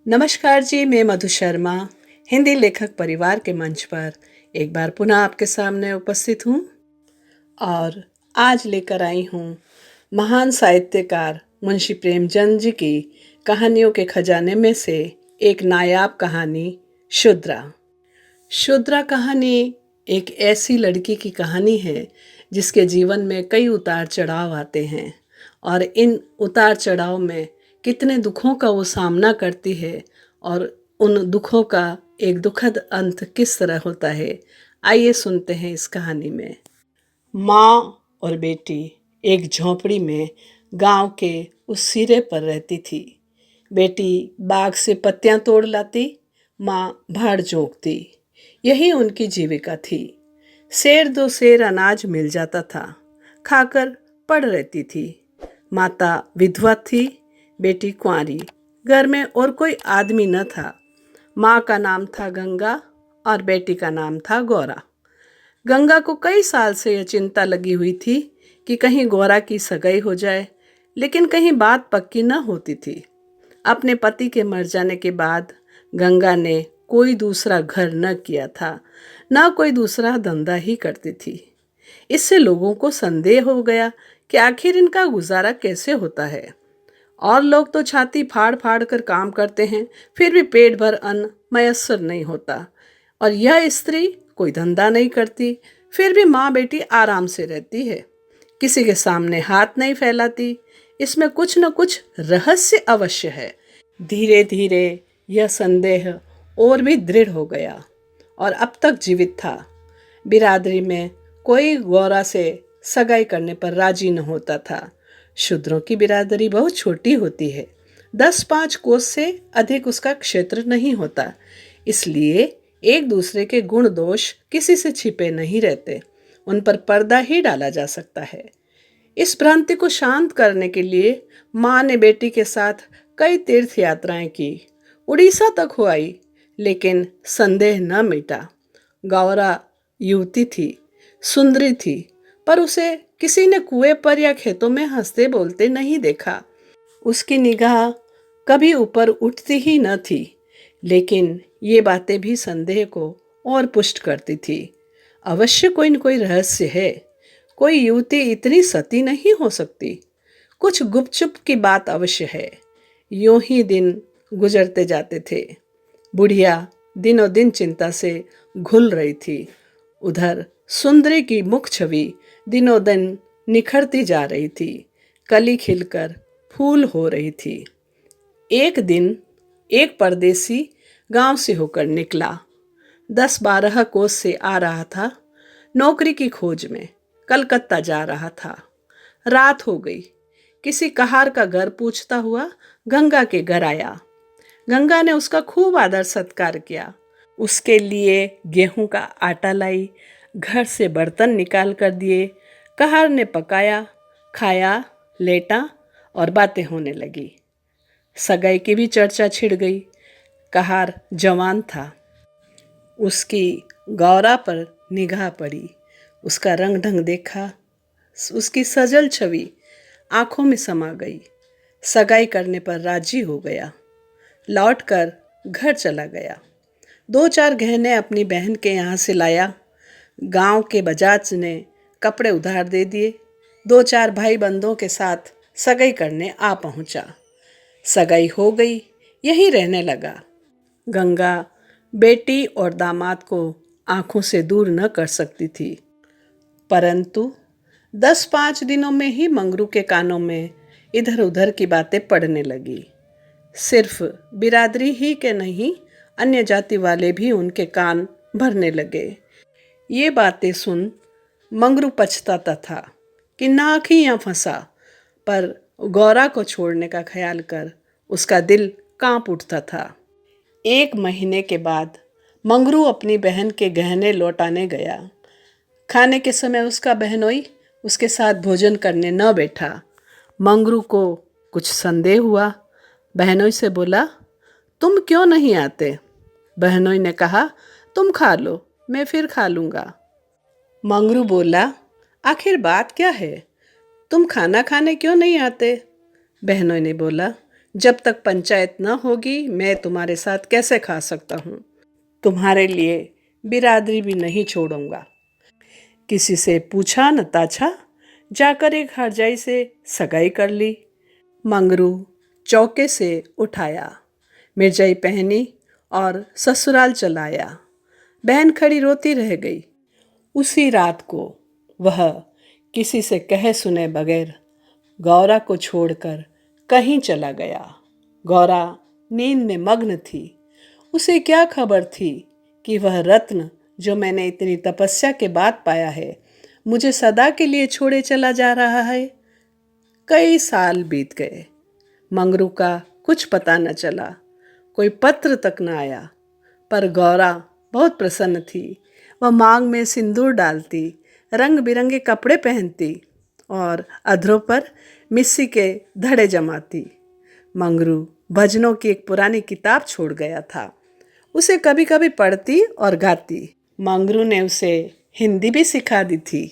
नमस्कार जी, मैं मधु शर्मा हिंदी लेखक परिवार के मंच पर एक बार पुनः आपके सामने उपस्थित हूँ और आज लेकर आई हूँ महान साहित्यकार मुंशी प्रेमचंद जी की कहानियों के खजाने में से एक नायाब कहानी शुद्रा। शुद्रा कहानी एक ऐसी लड़की की कहानी है जिसके जीवन में कई उतार चढ़ाव आते हैं और इन उतार चढ़ाव में कितने दुखों का वो सामना करती है और उन दुखों का एक दुखद अंत किस तरह होता है। आइए सुनते हैं इस कहानी में। माँ और बेटी एक झोंपड़ी में गांव के उस सिरे पर रहती थी। बेटी बाग से पत्तियां तोड़ लाती, माँ भाड़ जोंकती। यही उनकी जीविका थी। सेर दो सेर अनाज मिल जाता था, खाकर पड़ रहती थी। माता विधवा थी, बेटी कुंवारी। घर में और कोई आदमी न था। माँ का नाम था गंगा और बेटी का नाम था गौरा। गंगा को कई साल से यह चिंता लगी हुई थी कि कहीं गौरा की सगाई हो जाए, लेकिन कहीं बात पक्की न होती थी। अपने पति के मर जाने के बाद गंगा ने कोई दूसरा घर न किया था, न कोई दूसरा धंधा ही करती थी। इससे लोगों को संदेह हो गया कि आखिर इनका गुजारा कैसे होता है। और लोग तो छाती फाड़ फाड़ कर काम करते हैं, फिर भी पेट भर अन्न मयस्सर नहीं होता। और यह स्त्री कोई धंधा नहीं करती, फिर भी माँ बेटी आराम से रहती है, किसी के सामने हाथ नहीं फैलाती। इसमें कुछ न कुछ रहस्य अवश्य है। धीरे धीरे यह संदेह और भी दृढ़ हो गया और अब तक जीवित था। बिरादरी में कोई गौरा से सगाई करने पर राजी न होता था। शूद्रों की बिरादरी बहुत छोटी होती है, 10-5 कोस से अधिक उसका क्षेत्र नहीं होता। इसलिए एक दूसरे के गुण दोष किसी से छिपे नहीं रहते, उन पर पर्दा ही डाला जा सकता है। इस भ्रांति को शांत करने के लिए माँ ने बेटी के साथ कई तीर्थ यात्राएं की, उड़ीसा तक हो आई, लेकिन संदेह न मिटा। गौरा युवती थी, सुंदरी थी, पर उसे किसी ने कुएं पर या खेतों में हंसते बोलते नहीं देखा। उसकी निगाह कभी ऊपर उठती ही न थी, लेकिन ये बातें भी संदेह को और पुष्ट करती थी। अवश्य कोई न कोई रहस्य है। कोई युवती इतनी सती नहीं हो सकती। कुछ गुपचुप की बात अवश्य है। यूं ही दिन गुजरते जाते थे। बुढ़िया दिनों दिन चिंता से घुल रही थी। उधर सुंदरी की मुख छवि दिनों दिन निखरती जा रही थी, कली खिलकर फूल हो रही थी। एक दिन एक परदेसी गांव से होकर निकला। 10-12 कोस से आ रहा था। नौकरी की खोज में कलकत्ता जा रहा था। रात हो गई। किसी कहार का घर पूछता हुआ गंगा के घर आया। गंगा ने उसका खूब आदर सत्कार किया। उसके लिए गेहूं का आटा लाई, घर से बर्तन निकाल कर दिए। कहार ने पकाया, खाया, लेटा और बातें होने लगी। सगाई की भी चर्चा छिड़ गई। कहार जवान था। उसकी गौरा पर निगाह पड़ी। उसका रंग ढंग देखा, उसकी सजल छवि आंखों में समा गई। सगाई करने पर राजी हो गया। लौटकर घर चला गया। 2-4 गहने अपनी बहन के यहाँ से लाया। गांव के बजाज ने कपड़े उधार दे दिए। 2-4 भाई बंधुओं के साथ सगाई करने आ पहुंचा। सगाई हो गई, यहीं रहने लगा। गंगा बेटी और दामाद को आंखों से दूर न कर सकती थी, परंतु 10-5 दिनों में ही मंगरू के कानों में इधर उधर की बातें पड़ने लगी। सिर्फ बिरादरी ही के नहीं, अन्य जाति वाले भी उनके कान भरने लगे। ये बातें सुन मंगरू पछताता था कि नाक ही यहाँ फंसा, पर गौरा को छोड़ने का ख्याल कर उसका दिल कांप उठता था। 1 महीने के बाद मंगरू अपनी बहन के गहने लौटाने गया। खाने के समय उसका बहनोई उसके साथ भोजन करने न बैठा। मंगरू को कुछ संदेह हुआ। बहनोई से बोला, तुम क्यों नहीं आते? बहनोई ने कहा, तुम खा लो, मैं फिर खा लूँगा। मंगरू बोला, आखिर बात क्या है? तुम खाना खाने क्यों नहीं आते? बहनोई ने बोला, जब तक पंचायत न होगी मैं तुम्हारे साथ कैसे खा सकता हूँ। तुम्हारे लिए बिरादरी भी नहीं छोड़ूंगा। किसी से पूछा न ताछा, जाकर एक हरजाई से सगाई कर ली। मंगरू चौके से उठाया, मिर्जाई पहनी और ससुराल चलाया। बहन खड़ी रोती रह गई। उसी रात को वह किसी से कहे सुने बगैर गौरा को छोड़कर कहीं चला गया। गौरा नींद में मग्न थी। उसे क्या खबर थी कि वह रत्न जो मैंने इतनी तपस्या के बाद पाया है मुझे सदा के लिए छोड़े चला जा रहा है। कई साल बीत गए। मंगरू का कुछ पता न चला, कोई पत्र तक न आया। पर गौरा बहुत प्रसन्न थी। वह मांग में सिंदूर डालती, रंग बिरंगे कपड़े पहनती और अधरों पर मिस्सी के धड़े जमाती। मंगरू भजनों की एक पुरानी किताब छोड़ गया था। उसे कभी कभी पढ़ती और गाती। मंगरू ने उसे हिंदी भी सिखा दी थी।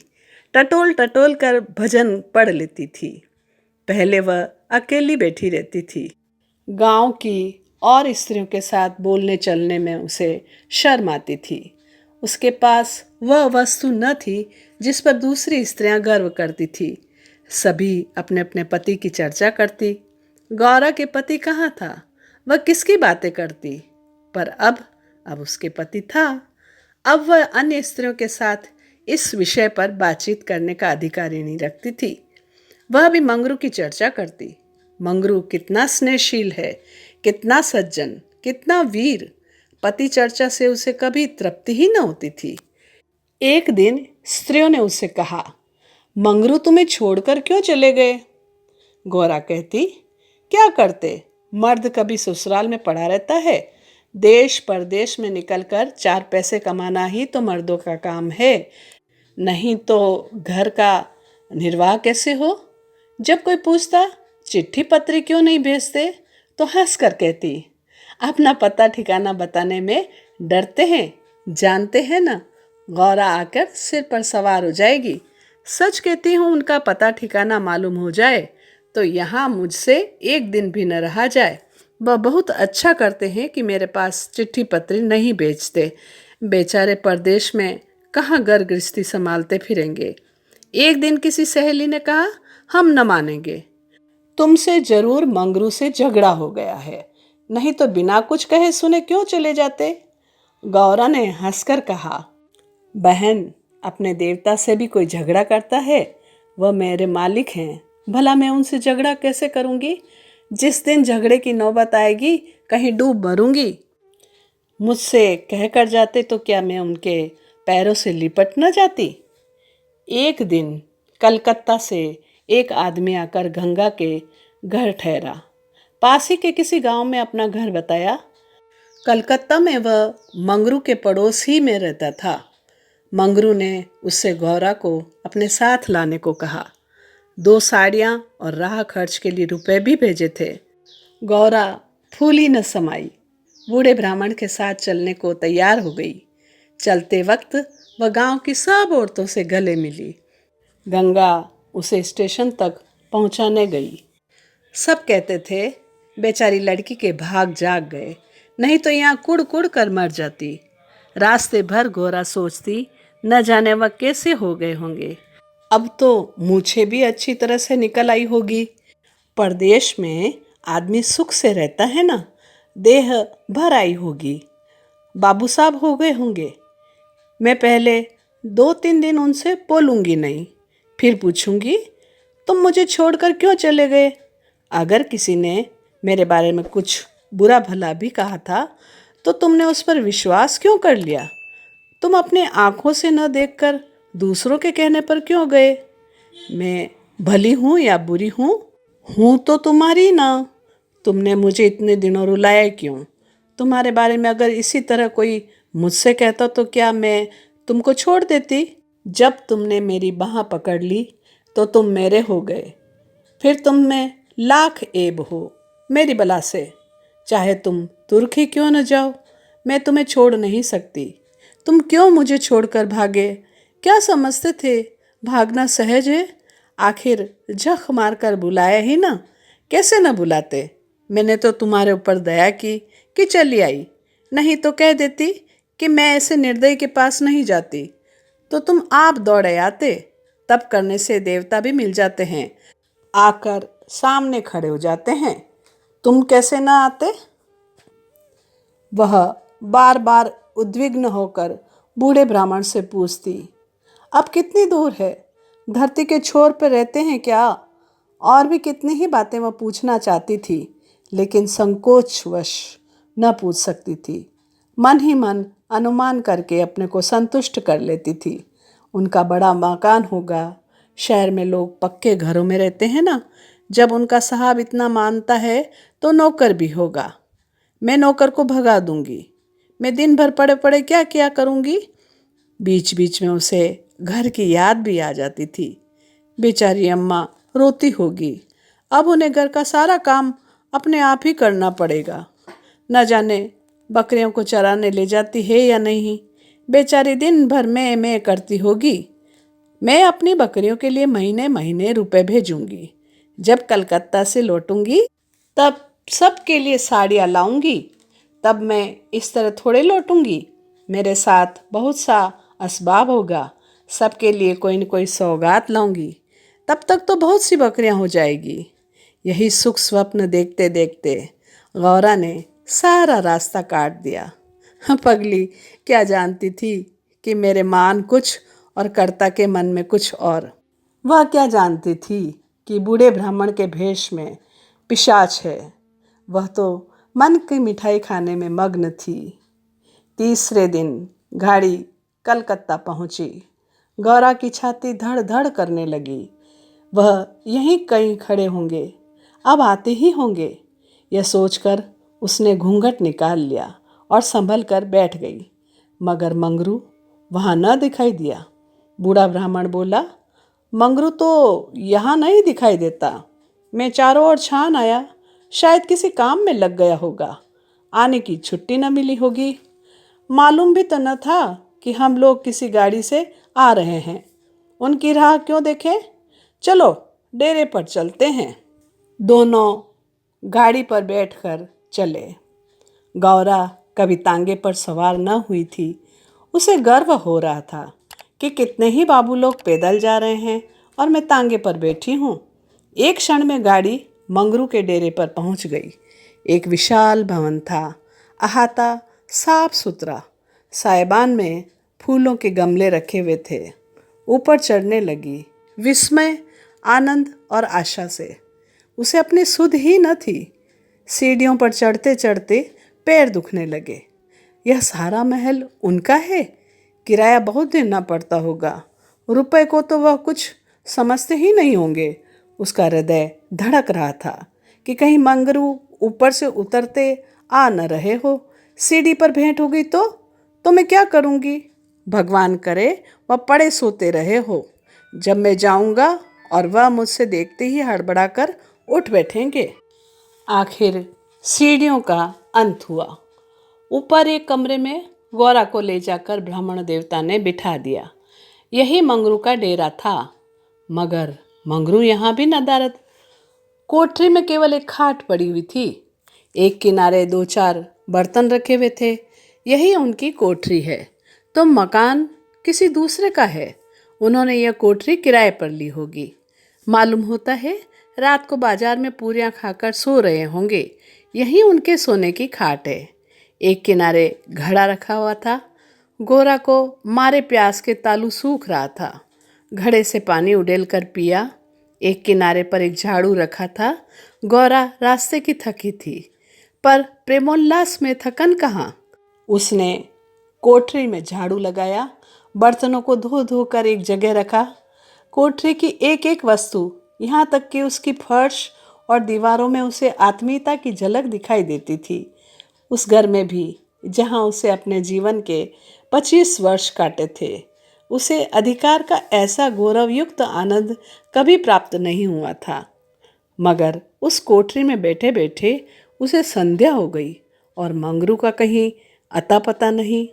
टटोल टटोल कर भजन पढ़ लेती थी। पहले वह अकेली बैठी रहती थी। गांव की और स्त्रियों के साथ बोलने चलने में उसे शर्म आती थी। उसके पास वह वस्तु न थी जिस पर दूसरी स्त्रियां गर्व करती थी। सभी अपने अपने पति की चर्चा करती। गौरा के पति कहाँ था? वह किसकी बातें करती? पर अब उसके पति था। अब वह अन्य स्त्रियों के साथ इस विषय पर बातचीत करने का अधिकार ही नहीं रखती थी। वह भी मंगरू की चर्चा करती। मंगरू कितना स्नेहशील है, कितना सज्जन, कितना वीर। पति चर्चा से उसे कभी तृप्ति ही न होती थी। एक दिन स्त्रियों ने उससे कहा, मंगरू तुम्हें छोड़कर क्यों चले गए? गौरा कहती, क्या करते, मर्द कभी ससुराल में पड़ा रहता है। देश परदेश में निकलकर 4 पैसे कमाना ही तो मर्दों का काम है, नहीं तो घर का निर्वाह कैसे हो। जब कोई पूछता चिट्ठी पत्री क्यों नहीं भेजते तो हंस कर कहती, अपना पता ठिकाना बताने में डरते हैं, जानते हैं ना, गौरा आकर सिर पर सवार हो जाएगी। सच कहती हूँ, उनका पता ठिकाना मालूम हो जाए तो यहाँ मुझसे एक दिन भी न रहा जाए। वह बहुत अच्छा करते हैं कि मेरे पास चिट्ठी पत्री नहीं भेजते। बेचारे परदेश में कहाँ घर गृहस्थी संभालते फिरेंगे। एक दिन किसी सहेली ने कहा, हम न मानेंगे, तुमसे जरूर मंगरू से झगड़ा हो गया है, नहीं तो बिना कुछ कहे सुने क्यों चले जाते। गौरा ने हंसकर कहा, बहन, अपने देवता से भी कोई झगड़ा करता है? वह मेरे मालिक हैं, भला मैं उनसे झगड़ा कैसे करूंगी? जिस दिन झगड़े की नौबत आएगी कहीं डूब मरूंगी। मुझसे कह कर जाते तो क्या मैं उनके पैरों से लिपट न जाती। एक दिन कलकत्ता से एक आदमी आकर गंगा के घर ठहरा। पास ही के किसी गांव में अपना घर बताया। कलकत्ता में वह मंगरू के पड़ोस ही में रहता था। मंगरू ने उससे गौरा को अपने साथ लाने को कहा। 2 साड़ियाँ और राह खर्च के लिए रुपए भी भेजे थे। गौरा फूली न समाई, बूढ़े ब्राह्मण के साथ चलने को तैयार हो गई। चलते वक्त वह गांव की सब औरतों से गले मिली। गंगा उसे स्टेशन तक पहुंचाने गई। सब कहते थे, बेचारी लड़की के भाग जाग गए, नहीं तो यहाँ कुड़ कुड़ कर मर जाती। रास्ते भर गौरा सोचती, न जाने वह कैसे हो गए होंगे। अब तो मूछें भी अच्छी तरह से निकल आई होगी। परदेश में आदमी सुख से रहता है ना, देह भर आई होगी। बाबू साहब हो गए होंगे। मैं पहले 2-3 दिन उनसे बोलूँगी नहीं, फिर पूछूंगी, तुम मुझे छोड़कर क्यों चले गए? अगर किसी ने मेरे बारे में कुछ बुरा भला भी कहा था तो तुमने उस पर विश्वास क्यों कर लिया? तुम अपने आँखों से न देखकर दूसरों के कहने पर क्यों गए? मैं भली हूँ या बुरी हूँ? हूँ तो तुम्हारी ना। तुमने मुझे इतने दिनों रुलाया क्यों? तुम्हारे बारे में अगर इसी तरह कोई मुझसे कहता तो क्या मैं तुमको छोड़ देती? जब तुमने मेरी बाँह पकड़ ली तो तुम मेरे हो गए। फिर तुम में लाख ऐब हो मेरी बला से। चाहे तुम तुर्क ही क्यों न जाओ, मैं तुम्हें छोड़ नहीं सकती। तुम क्यों मुझे छोड़कर भागे? क्या समझते थे भागना सहज है? आखिर झक मारकर बुलाया ही ना, कैसे न बुलाते? मैंने तो तुम्हारे ऊपर दया की कि चली आई, नहीं तो कह देती कि मैं ऐसे निर्दयी के पास नहीं जाती, तो तुम आप दौड़े आते। तब करने से देवता भी मिल जाते हैं, आकर सामने खड़े हो जाते हैं। तुम कैसे ना आते? वह बार बार उद्विग्न होकर बूढ़े ब्राह्मण से पूछती, अब कितनी दूर है? धरती के छोर पर रहते हैं क्या? और भी कितनी ही बातें वह पूछना चाहती थी, लेकिन संकोचवश न पूछ सकती थी। मन ही मन अनुमान करके अपने को संतुष्ट कर लेती थी। उनका बड़ा मकान होगा, शहर में लोग पक्के घरों में रहते हैं ना, जब उनका साहब इतना मानता है तो नौकर भी होगा। मैं नौकर को भगा दूंगी। मैं दिन भर पड़े पड़े क्या क्या करूंगी। बीच बीच में उसे घर की याद भी आ जाती थी। बेचारी अम्मा रोती होगी। अब उन्हें घर का सारा काम अपने आप ही करना पड़ेगा। न जाने बकरियों को चराने ले जाती है या नहीं। बेचारी दिन भर मैं करती होगी। मैं अपनी बकरियों के लिए महीने महीने रुपए भेजूंगी। जब कलकत्ता से लौटूंगी तब सबके लिए साड़ियाँ लाऊंगी। तब मैं इस तरह थोड़े लौटूंगी। मेरे साथ बहुत सा असबाब होगा। सबके लिए कोई न कोई सौगात लाऊंगी। तब तक तो बहुत सी बकरियां हो जाएगी। यही सुख स्वप्न देखते देखते गौरा ने सारा रास्ता काट दिया। पगली क्या जानती थी कि मेरे मान कुछ और कर्ता के मन में कुछ और। वह क्या जानती थी कि बूढ़े ब्राह्मण के भेष में पिशाच है। वह तो मन की मिठाई खाने में मग्न थी। तीसरे दिन गाड़ी कलकत्ता पहुंची। गौरा की छाती धड़ धड़ करने लगी। वह यहीं कहीं खड़े होंगे, अब आते ही होंगे। यह सोचकर उसने घूंघट निकाल लिया और संभल कर बैठ गई। मगर मंगरू वहाँ न दिखाई दिया। बूढ़ा ब्राह्मण बोला, मंगरू तो यहाँ नहीं दिखाई देता। मैं चारों ओर छान आया, शायद किसी काम में लग गया होगा। आने की छुट्टी न मिली होगी। मालूम भी तो न था कि हम लोग किसी गाड़ी से आ रहे हैं। उनकी राह क्यों देखें? चलो डेरे पर चलते हैं। दोनों गाड़ी पर बैठकर चले। गौरा कभी तांगे पर सवार न हुई थी। उसे गर्व हो रहा था कि कितने ही बाबू लोग पैदल जा रहे हैं और मैं तांगे पर बैठी हूँ। एक क्षण में गाड़ी मंगरू के डेरे पर पहुँच गई। एक विशाल भवन था। अहाता साफ सुथरा। साइबान में फूलों के गमले रखे हुए थे। ऊपर चढ़ने लगी, विस्मय, आनंद और आशा से। उसे अपनी सुध ही न थी। सीढ़ियों पर चढ़ते चढ़ते पैर दुखने लगे। यह सारा महल उनका है? किराया बहुत देना पड़ता होगा। रुपए को तो वह कुछ समझते ही नहीं होंगे। उसका हृदय धड़क रहा था कि कहीं मंगरू ऊपर से उतरते आ न रहे हो। सीढ़ी पर भेंट हो गई तो मैं क्या करूँगी? भगवान करे वह पड़े सोते रहे हो। जब मैं जाऊँगा और वह मुझसे देखते ही हड़बड़ाकर उठ बैठेंगे। आखिर सीढ़ियों का अंत हुआ। ऊपर एक कमरे में गौरा को ले जाकर ब्राह्मण देवता ने बिठा दिया। यही मंगरू का डेरा था। मगर मंगरू यहाँ भी नदारद। कोठरी में केवल एक खाट पड़ी हुई थी। एक किनारे दो चार बर्तन रखे हुए थे। यही उनकी कोठरी है। तो मकान किसी दूसरे का है। उन्होंने यह कोठरी किराए पर ली होगी। मालूम होता है रात को बाजार में पूरियां खाकर सो रहे होंगे। यही उनके सोने की खाट है। एक किनारे घड़ा रखा हुआ था। गोरा को मारे प्यास के तालू सूख रहा था। घड़े से पानी उड़ेल कर पिया। एक किनारे पर एक झाड़ू रखा था। गौरा रास्ते की थकी थी, पर प्रेमोल्लास में थकन कहाँ। उसने कोठरी में झाड़ू लगाया, बर्तनों को धो धो कर एक जगह रखा। कोठरी की एक एक वस्तु, यहाँ तक कि उसकी फर्श और दीवारों में उसे आत्मीयता की झलक दिखाई देती थी। उस घर में भी जहाँ उसे अपने जीवन के 25 वर्ष काटे थे, उसे अधिकार का ऐसा गौरवयुक्त आनंद कभी प्राप्त नहीं हुआ था। मगर उस कोठरी में बैठे बैठे उसे संध्या हो गई और मंगरू का कहीं अता पता नहीं।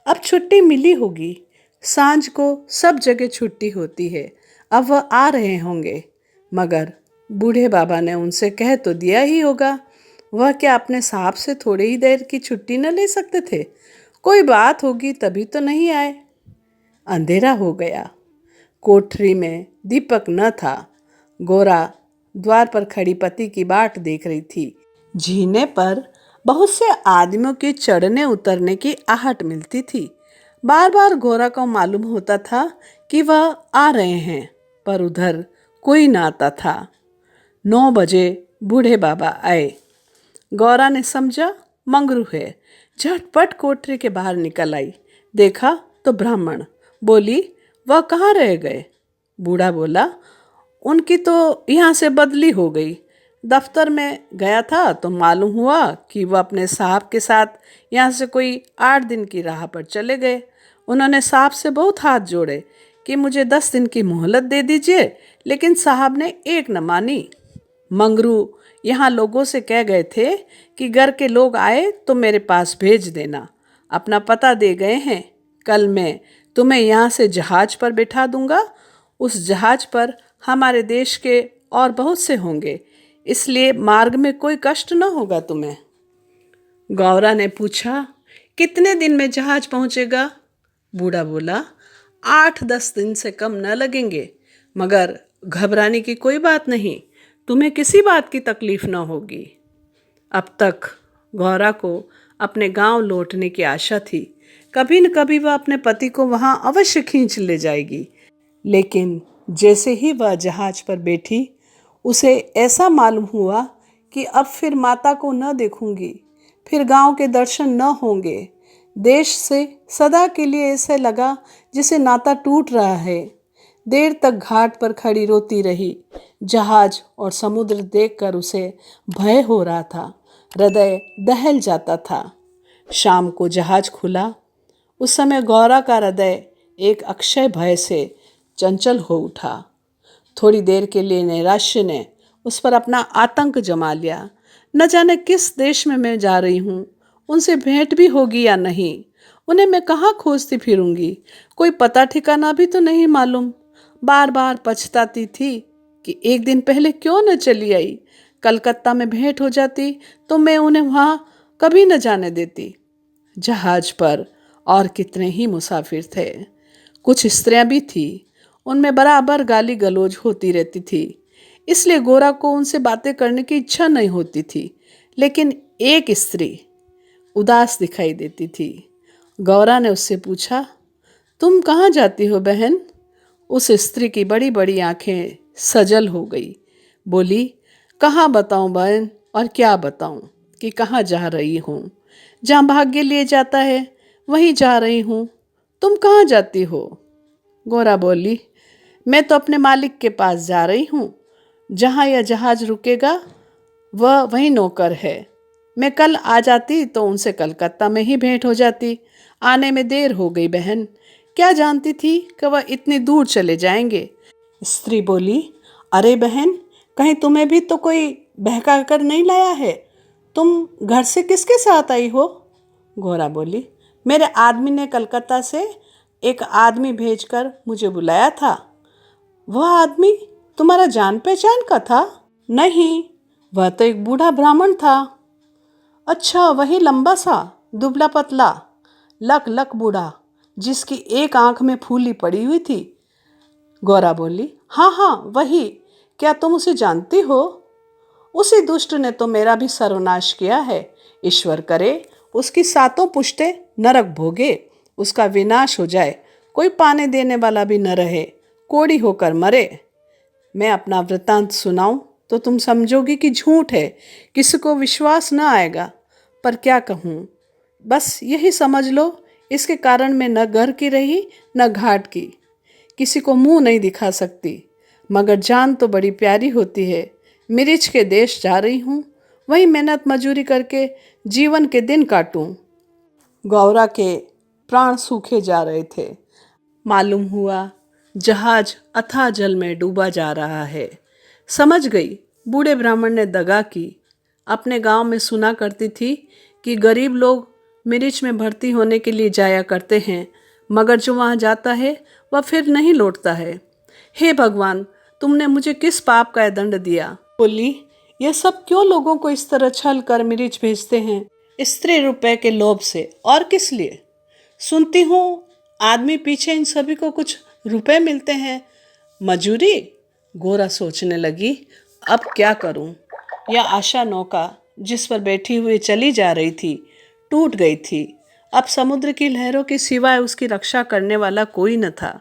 अब छुट्टी मिली होगी। सांझ को सब जगह छुट्टी होती है। अब वह आ रहे होंगे। मगर बूढ़े बाबा ने उनसे कह तो दिया ही होगा। वह क्या अपने साहब से थोड़ी ही देर की छुट्टी न ले सकते थे? कोई बात होगी तभी तो नहीं आए। अंधेरा हो गया। कोठरी में दीपक न था। गोरा द्वार पर खड़ी पति की बाट देख रही थी। झीने पर बहुत से आदमियों के चढ़ने उतरने की आहट मिलती थी। बार बार गोरा को मालूम होता था कि वह आ रहे हैं, पर उधर कोई न आता था। 9 बजे बूढ़े बाबा आए। गौरा ने समझा मंगरू है। झटपट कोठरी के बाहर निकल आई। देखा तो ब्राह्मण। बोली, वह कहाँ रह गए? बूढ़ा बोला, उनकी तो यहाँ से बदली हो गई। दफ्तर में गया था तो मालूम हुआ कि वह अपने साहब के साथ यहाँ से कोई 8 दिन की राह पर चले गए। उन्होंने साहब से बहुत हाथ जोड़े कि मुझे 10 दिन की मोहलत दे दीजिए, लेकिन साहब ने एक न मानी। मंगरू यहाँ लोगों से कह गए थे कि घर के लोग आए तो मेरे पास भेज देना। अपना पता दे गए हैं। कल मैं तुम्हें यहाँ से जहाज पर बिठा दूंगा। उस जहाज पर हमारे देश के और बहुत से होंगे, इसलिए मार्ग में कोई कष्ट न होगा तुम्हें। गौरा ने पूछा, कितने दिन में जहाज पहुंचेगा? बूढ़ा बोला, 8-10 दिन से कम न लगेंगे, मगर घबराने की कोई बात नहीं। तुम्हें किसी बात की तकलीफ न होगी। अब तक गौरा को अपने गांव लौटने की आशा थी। कभी न कभी वह अपने पति को वहां अवश्य खींच ले जाएगी। लेकिन जैसे ही वह जहाज पर बैठी, उसे ऐसा मालूम हुआ कि अब फिर माता को न देखूंगी, फिर गांव के दर्शन न होंगे। देश से सदा के लिए ऐसे लगा जिसे नाता टूट रहा है। देर तक घाट पर खड़ी रोती रही। जहाज और समुद्र देखकर उसे भय हो रहा था। हृदय दहल जाता था। शाम को जहाज खुला। उस समय गौरा का हृदय एक अक्षय भय से चंचल हो उठा। थोड़ी देर के लिए नैराश्य ने उस पर अपना आतंक जमा लिया। न जाने किस देश में मैं जा रही हूँ, उनसे भेंट भी होगी या नहीं, उन्हें मैं कहाँ खोजती फिरूंगी, कोई पता ठिकाना भी तो नहीं मालूम। बार बार पछताती थी कि एक दिन पहले क्यों न चली आई। कलकत्ता में भेंट हो जाती तो मैं उन्हें वहाँ कभी न जाने देती। जहाज पर और कितने ही मुसाफिर थे। कुछ स्त्रियां भी थी। उनमें बराबर गाली गलौज होती रहती थी, इसलिए गोरा को उनसे बातें करने की इच्छा नहीं होती थी। लेकिन एक स्त्री उदास दिखाई देती थी। गौरा ने उससे पूछा, तुम कहाँ जाती हो बहन? उस स्त्री की बड़ी बड़ी आंखें सजल हो गई। बोली, कहाँ बताऊं बहन, और क्या बताऊं कि कहाँ जा रही हूँ। जहाँ भाग्य लिए जाता है वहीं जा रही हूँ। तुम कहाँ जाती हो? गोरा बोली, मैं तो अपने मालिक के पास जा रही हूँ। जहाँ यह जहाज रुकेगा वह वही नौकर है। मैं कल आ जाती तो उनसे कलकत्ता में ही भेंट हो जाती। आने में देर हो गई बहन। क्या जानती थी कि वह इतनी दूर चले जाएंगे। स्त्री बोली, अरे बहन, कहीं तुम्हें भी तो कोई बहका कर नहीं लाया है? तुम घर से किसके साथ आई हो? गोरा बोली, मेरे आदमी ने कलकत्ता से एक आदमी भेजकर मुझे बुलाया था। वह आदमी तुम्हारा जान पहचान का था? नहीं, वह तो एक बूढ़ा ब्राह्मण था। अच्छा, वही लंबा सा, दुबला पतला, लक लक बूढ़ा, जिसकी एक आंख में फूली पड़ी हुई थी। गोरा बोली, हाँ हाँ वही। क्या तुम उसे जानती हो? उसी दुष्ट ने तो मेरा भी सर्वनाश किया है। ईश्वर करे उसकी 7 पुश्तें नरक भोगे, उसका विनाश हो जाए, कोई पाने देने वाला भी न रहे, कोड़ी होकर मरे। मैं अपना वृत्तांत सुनाऊं तो तुम समझोगी कि झूठ है, किसी को विश्वास न आएगा। पर क्या कहूँ, बस यही समझ लो, इसके कारण मैं न घर की रही न घाट की। किसी को मुंह नहीं दिखा सकती, मगर जान तो बड़ी प्यारी होती है। मिर्च के देश जा रही हूँ, वहीं मेहनत मजूरी करके जीवन के दिन काटूं। गौरा के प्राण सूखे जा रहे थे। मालूम हुआ जहाज अथाह जल में डूबा जा रहा है। समझ गई बूढ़े ब्राह्मण ने दगा की। अपने गांव में सुना करती थी कि गरीब लोग मिर्च में भर्ती होने के लिए जाया करते हैं, मगर जो वहाँ जाता है वह फिर नहीं लौटता है। हे भगवान, तुमने मुझे किस पाप का दंड दिया? बोली, यह सब क्यों लोगों को इस तरह छल कर मिर्च भेजते हैं? स्त्री रुपए के लोभ से, और किस लिए? सुनती हूँ आदमी पीछे इन सभी को कुछ रुपए मिलते हैं। मजूरी? गोरा सोचने लगी, अब क्या करूं? यह आशा नौका जिस पर बैठी हुई चली जा रही थी टूट गई थी। अब समुद्र की लहरों के सिवाय उसकी रक्षा करने वाला कोई न था।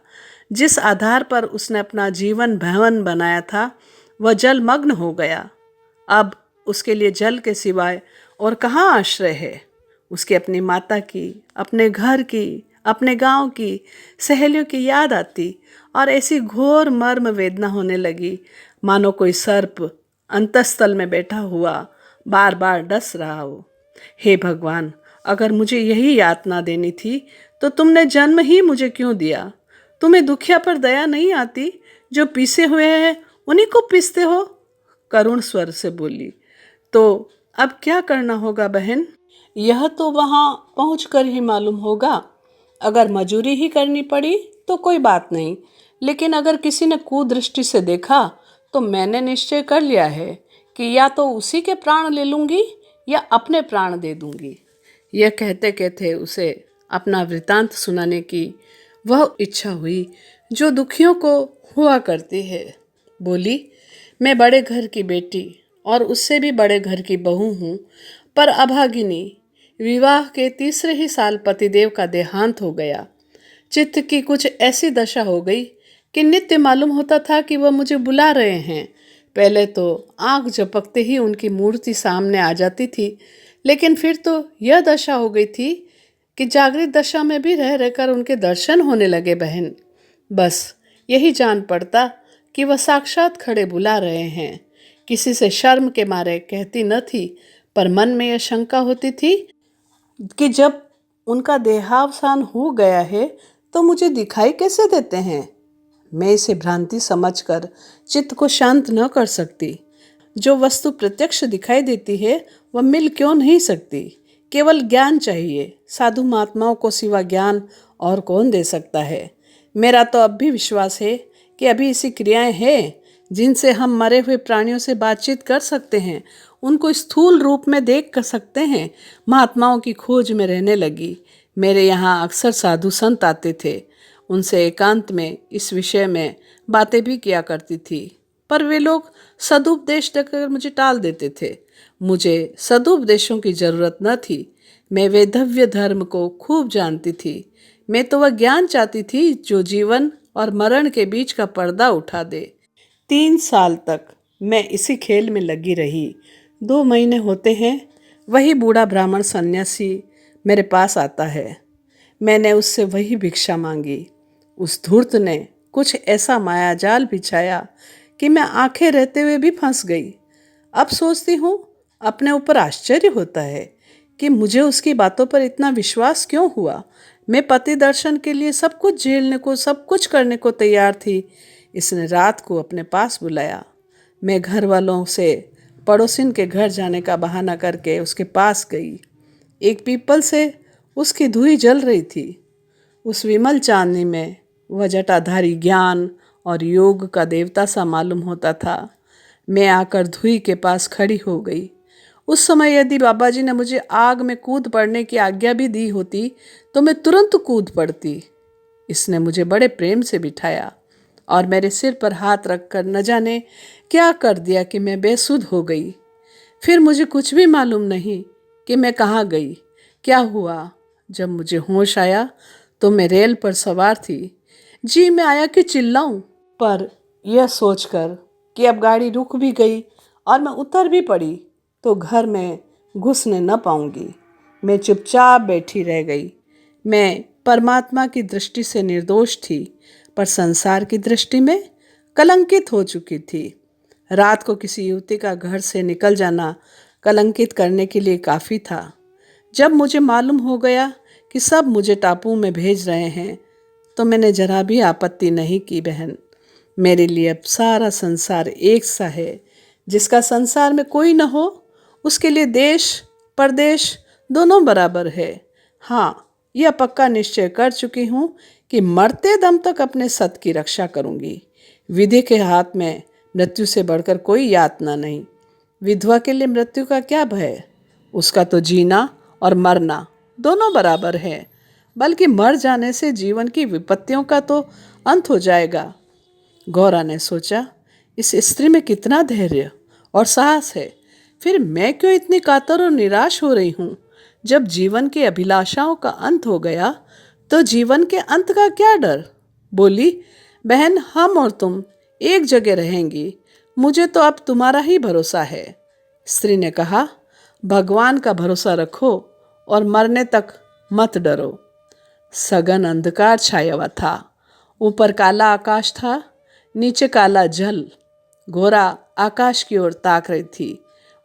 जिस आधार पर उसने अपना जीवन भवन बनाया था वह जलमग्न हो गया। अब उसके लिए जल के सिवाय और कहाँ आश्रय है? उसकी अपनी माता की, अपने घर की, अपने गांव की, सहेलियों की याद आती और ऐसी घोर मर्म वेदना होने लगी मानो कोई सर्प अंतस्थल में बैठा हुआ बार बार डस रहा हो। हे भगवान, अगर मुझे यही यातना देनी थी तो तुमने जन्म ही मुझे क्यों दिया? तुम्हें दुखिया पर दया नहीं आती? जो पीसे हुए हैं उन्हीं को पीसते हो? करुण स्वर से बोली। तो अब क्या करना होगा बहन? यह तो वहां पहुंचकर ही मालूम होगा। अगर मजूरी ही करनी पड़ी तो कोई बात नहीं, लेकिन अगर किसी ने कुदृष्टि से देखा तो मैंने निश्चय कर लिया है कि या तो उसी के प्राण ले लूंगी या अपने प्राण दे दूंगी। यह कहते कहते उसे अपना वृतांत सुनाने की वह इच्छा हुई जो दुखियों को हुआ करती है। बोली, मैं बड़े घर की बेटी और उससे भी बड़े घर की बहू हूँ, पर अभागिनी। विवाह के तीसरे ही साल पतिदेव का देहांत हो गया। चित्त की कुछ ऐसी दशा हो गई कि नित्य मालूम होता था कि वह मुझे बुला रहे हैं। पहले तो आंख झपकते ही उनकी मूर्ति सामने आ जाती थी, लेकिन फिर तो यह दशा हो गई थी कि जागृत दशा में भी रह रहकर उनके दर्शन होने लगे बहन। बस यही जान पड़ता कि वह साक्षात खड़े बुला रहे हैं। किसी से शर्म के मारे कहती न थी, पर मन में यह शंका होती थी कि जब उनका देहावसान हो गया है तो मुझे दिखाई कैसे देते हैं? मैं इसे भ्रांति समझकर चित्त को शांत न कर सकती। जो वस्तु प्रत्यक्ष दिखाई देती है वह मिल क्यों नहीं सकती? केवल ज्ञान चाहिए। साधु महात्माओं को सिवा ज्ञान और कौन दे सकता है? मेरा तो अब भी विश्वास है कि अभी ऐसी क्रियाएं हैं जिनसे हम मरे हुए प्राणियों से बातचीत कर सकते हैं, उनको स्थूल रूप में देख कर सकते हैं। महात्माओं की खोज में रहने लगी। मेरे यहाँ अक्सर साधु संत आते थे। उनसे एकांत में इस विषय में बातें भी किया करती थी, पर वे लोग सदुपदेश देकर मुझे टाल देते थे। मुझे सदुपदेशों की जरूरत न थी। मैं वेदव्य धर्म को खूब जानती थी। मैं तो वह ज्ञान चाहती थी जो जीवन और मरण के बीच का पर्दा उठा दे। 3 साल तक मैं इसी खेल में लगी रही। 2 महीने होते हैं वही बूढ़ा ब्राह्मण सन्यासी मेरे पास आता है। मैंने उससे वही भिक्षा मांगी। उस धूर्त ने कुछ ऐसा मायाजाल बिछाया कि मैं आंखें रहते हुए भी फंस गई। अब सोचती हूँ अपने ऊपर आश्चर्य होता है कि मुझे उसकी बातों पर इतना विश्वास क्यों हुआ। मैं पति दर्शन के लिए सब कुछ झेलने को, सब कुछ करने को तैयार थी। इसने रात को अपने पास बुलाया। मैं घर वालों से पड़ोसिन के घर जाने का बहाना करके उसके पास गई। एक पीपल से उसकी धुई जल रही थी। उस विमल चांदनी में वह जटाधारी ज्ञान और योग का देवता सा मालूम होता था। मैं आकर धुई के पास खड़ी हो गई। उस समय यदि बाबा जी ने मुझे आग में कूद पड़ने की आज्ञा भी दी होती तो मैं तुरंत कूद पड़ती। इसने मुझे बड़े प्रेम से बिठाया और मेरे सिर पर हाथ रखकर न जाने क्या कर दिया कि मैं बेसुध हो गई। फिर मुझे कुछ भी मालूम नहीं कि मैं कहाँ गई, क्या हुआ। जब मुझे होश आया तो मैं रेल पर सवार थी। जी मैं आया कि चिल्लाऊं, पर यह सोचकर कि अब गाड़ी रुक भी गई और मैं उतर भी पड़ी तो घर में घुसने न पाऊंगी। मैं चुपचाप बैठी रह गई। मैं परमात्मा की दृष्टि से निर्दोष थी, पर संसार की दृष्टि में कलंकित हो चुकी थी। रात को किसी युवती का घर से निकल जाना कलंकित करने के लिए काफ़ी था। जब मुझे मालूम हो गया कि सब मुझे टापू में भेज रहे हैं तो मैंने जरा भी आपत्ति नहीं की बहन। मेरे लिए अब सारा संसार एक सा है। जिसका संसार में कोई न हो उसके लिए देश परदेश दोनों बराबर है। हाँ, यह पक्का निश्चय कर चुकी हूँ कि मरते दम तक अपने सत की रक्षा करूँगी। विधि के हाथ में मृत्यु से बढ़कर कोई यातना नहीं। विधवा के लिए मृत्यु का क्या भय? उसका तो जीना और मरना दोनों बराबर है, बल्कि मर जाने से जीवन की विपत्तियों का तो अंत हो जाएगा। गौरा ने सोचा, इस स्त्री में कितना धैर्य और साहस है, फिर मैं क्यों इतनी कातर और निराश हो रही हूँ? जब जीवन की अभिलाषाओं का अंत हो गया तो जीवन के अंत का क्या डर? बोली, बहन, हम और तुम एक जगह रहेंगी, मुझे तो अब तुम्हारा ही भरोसा है। स्त्री ने कहा, भगवान का भरोसा रखो और मरने तक मत डरो। सघन अंधकार छाया हुआ था। ऊपर काला आकाश था, नीचे काला जल। घोड़ा आकाश की ओर ताक रही थी,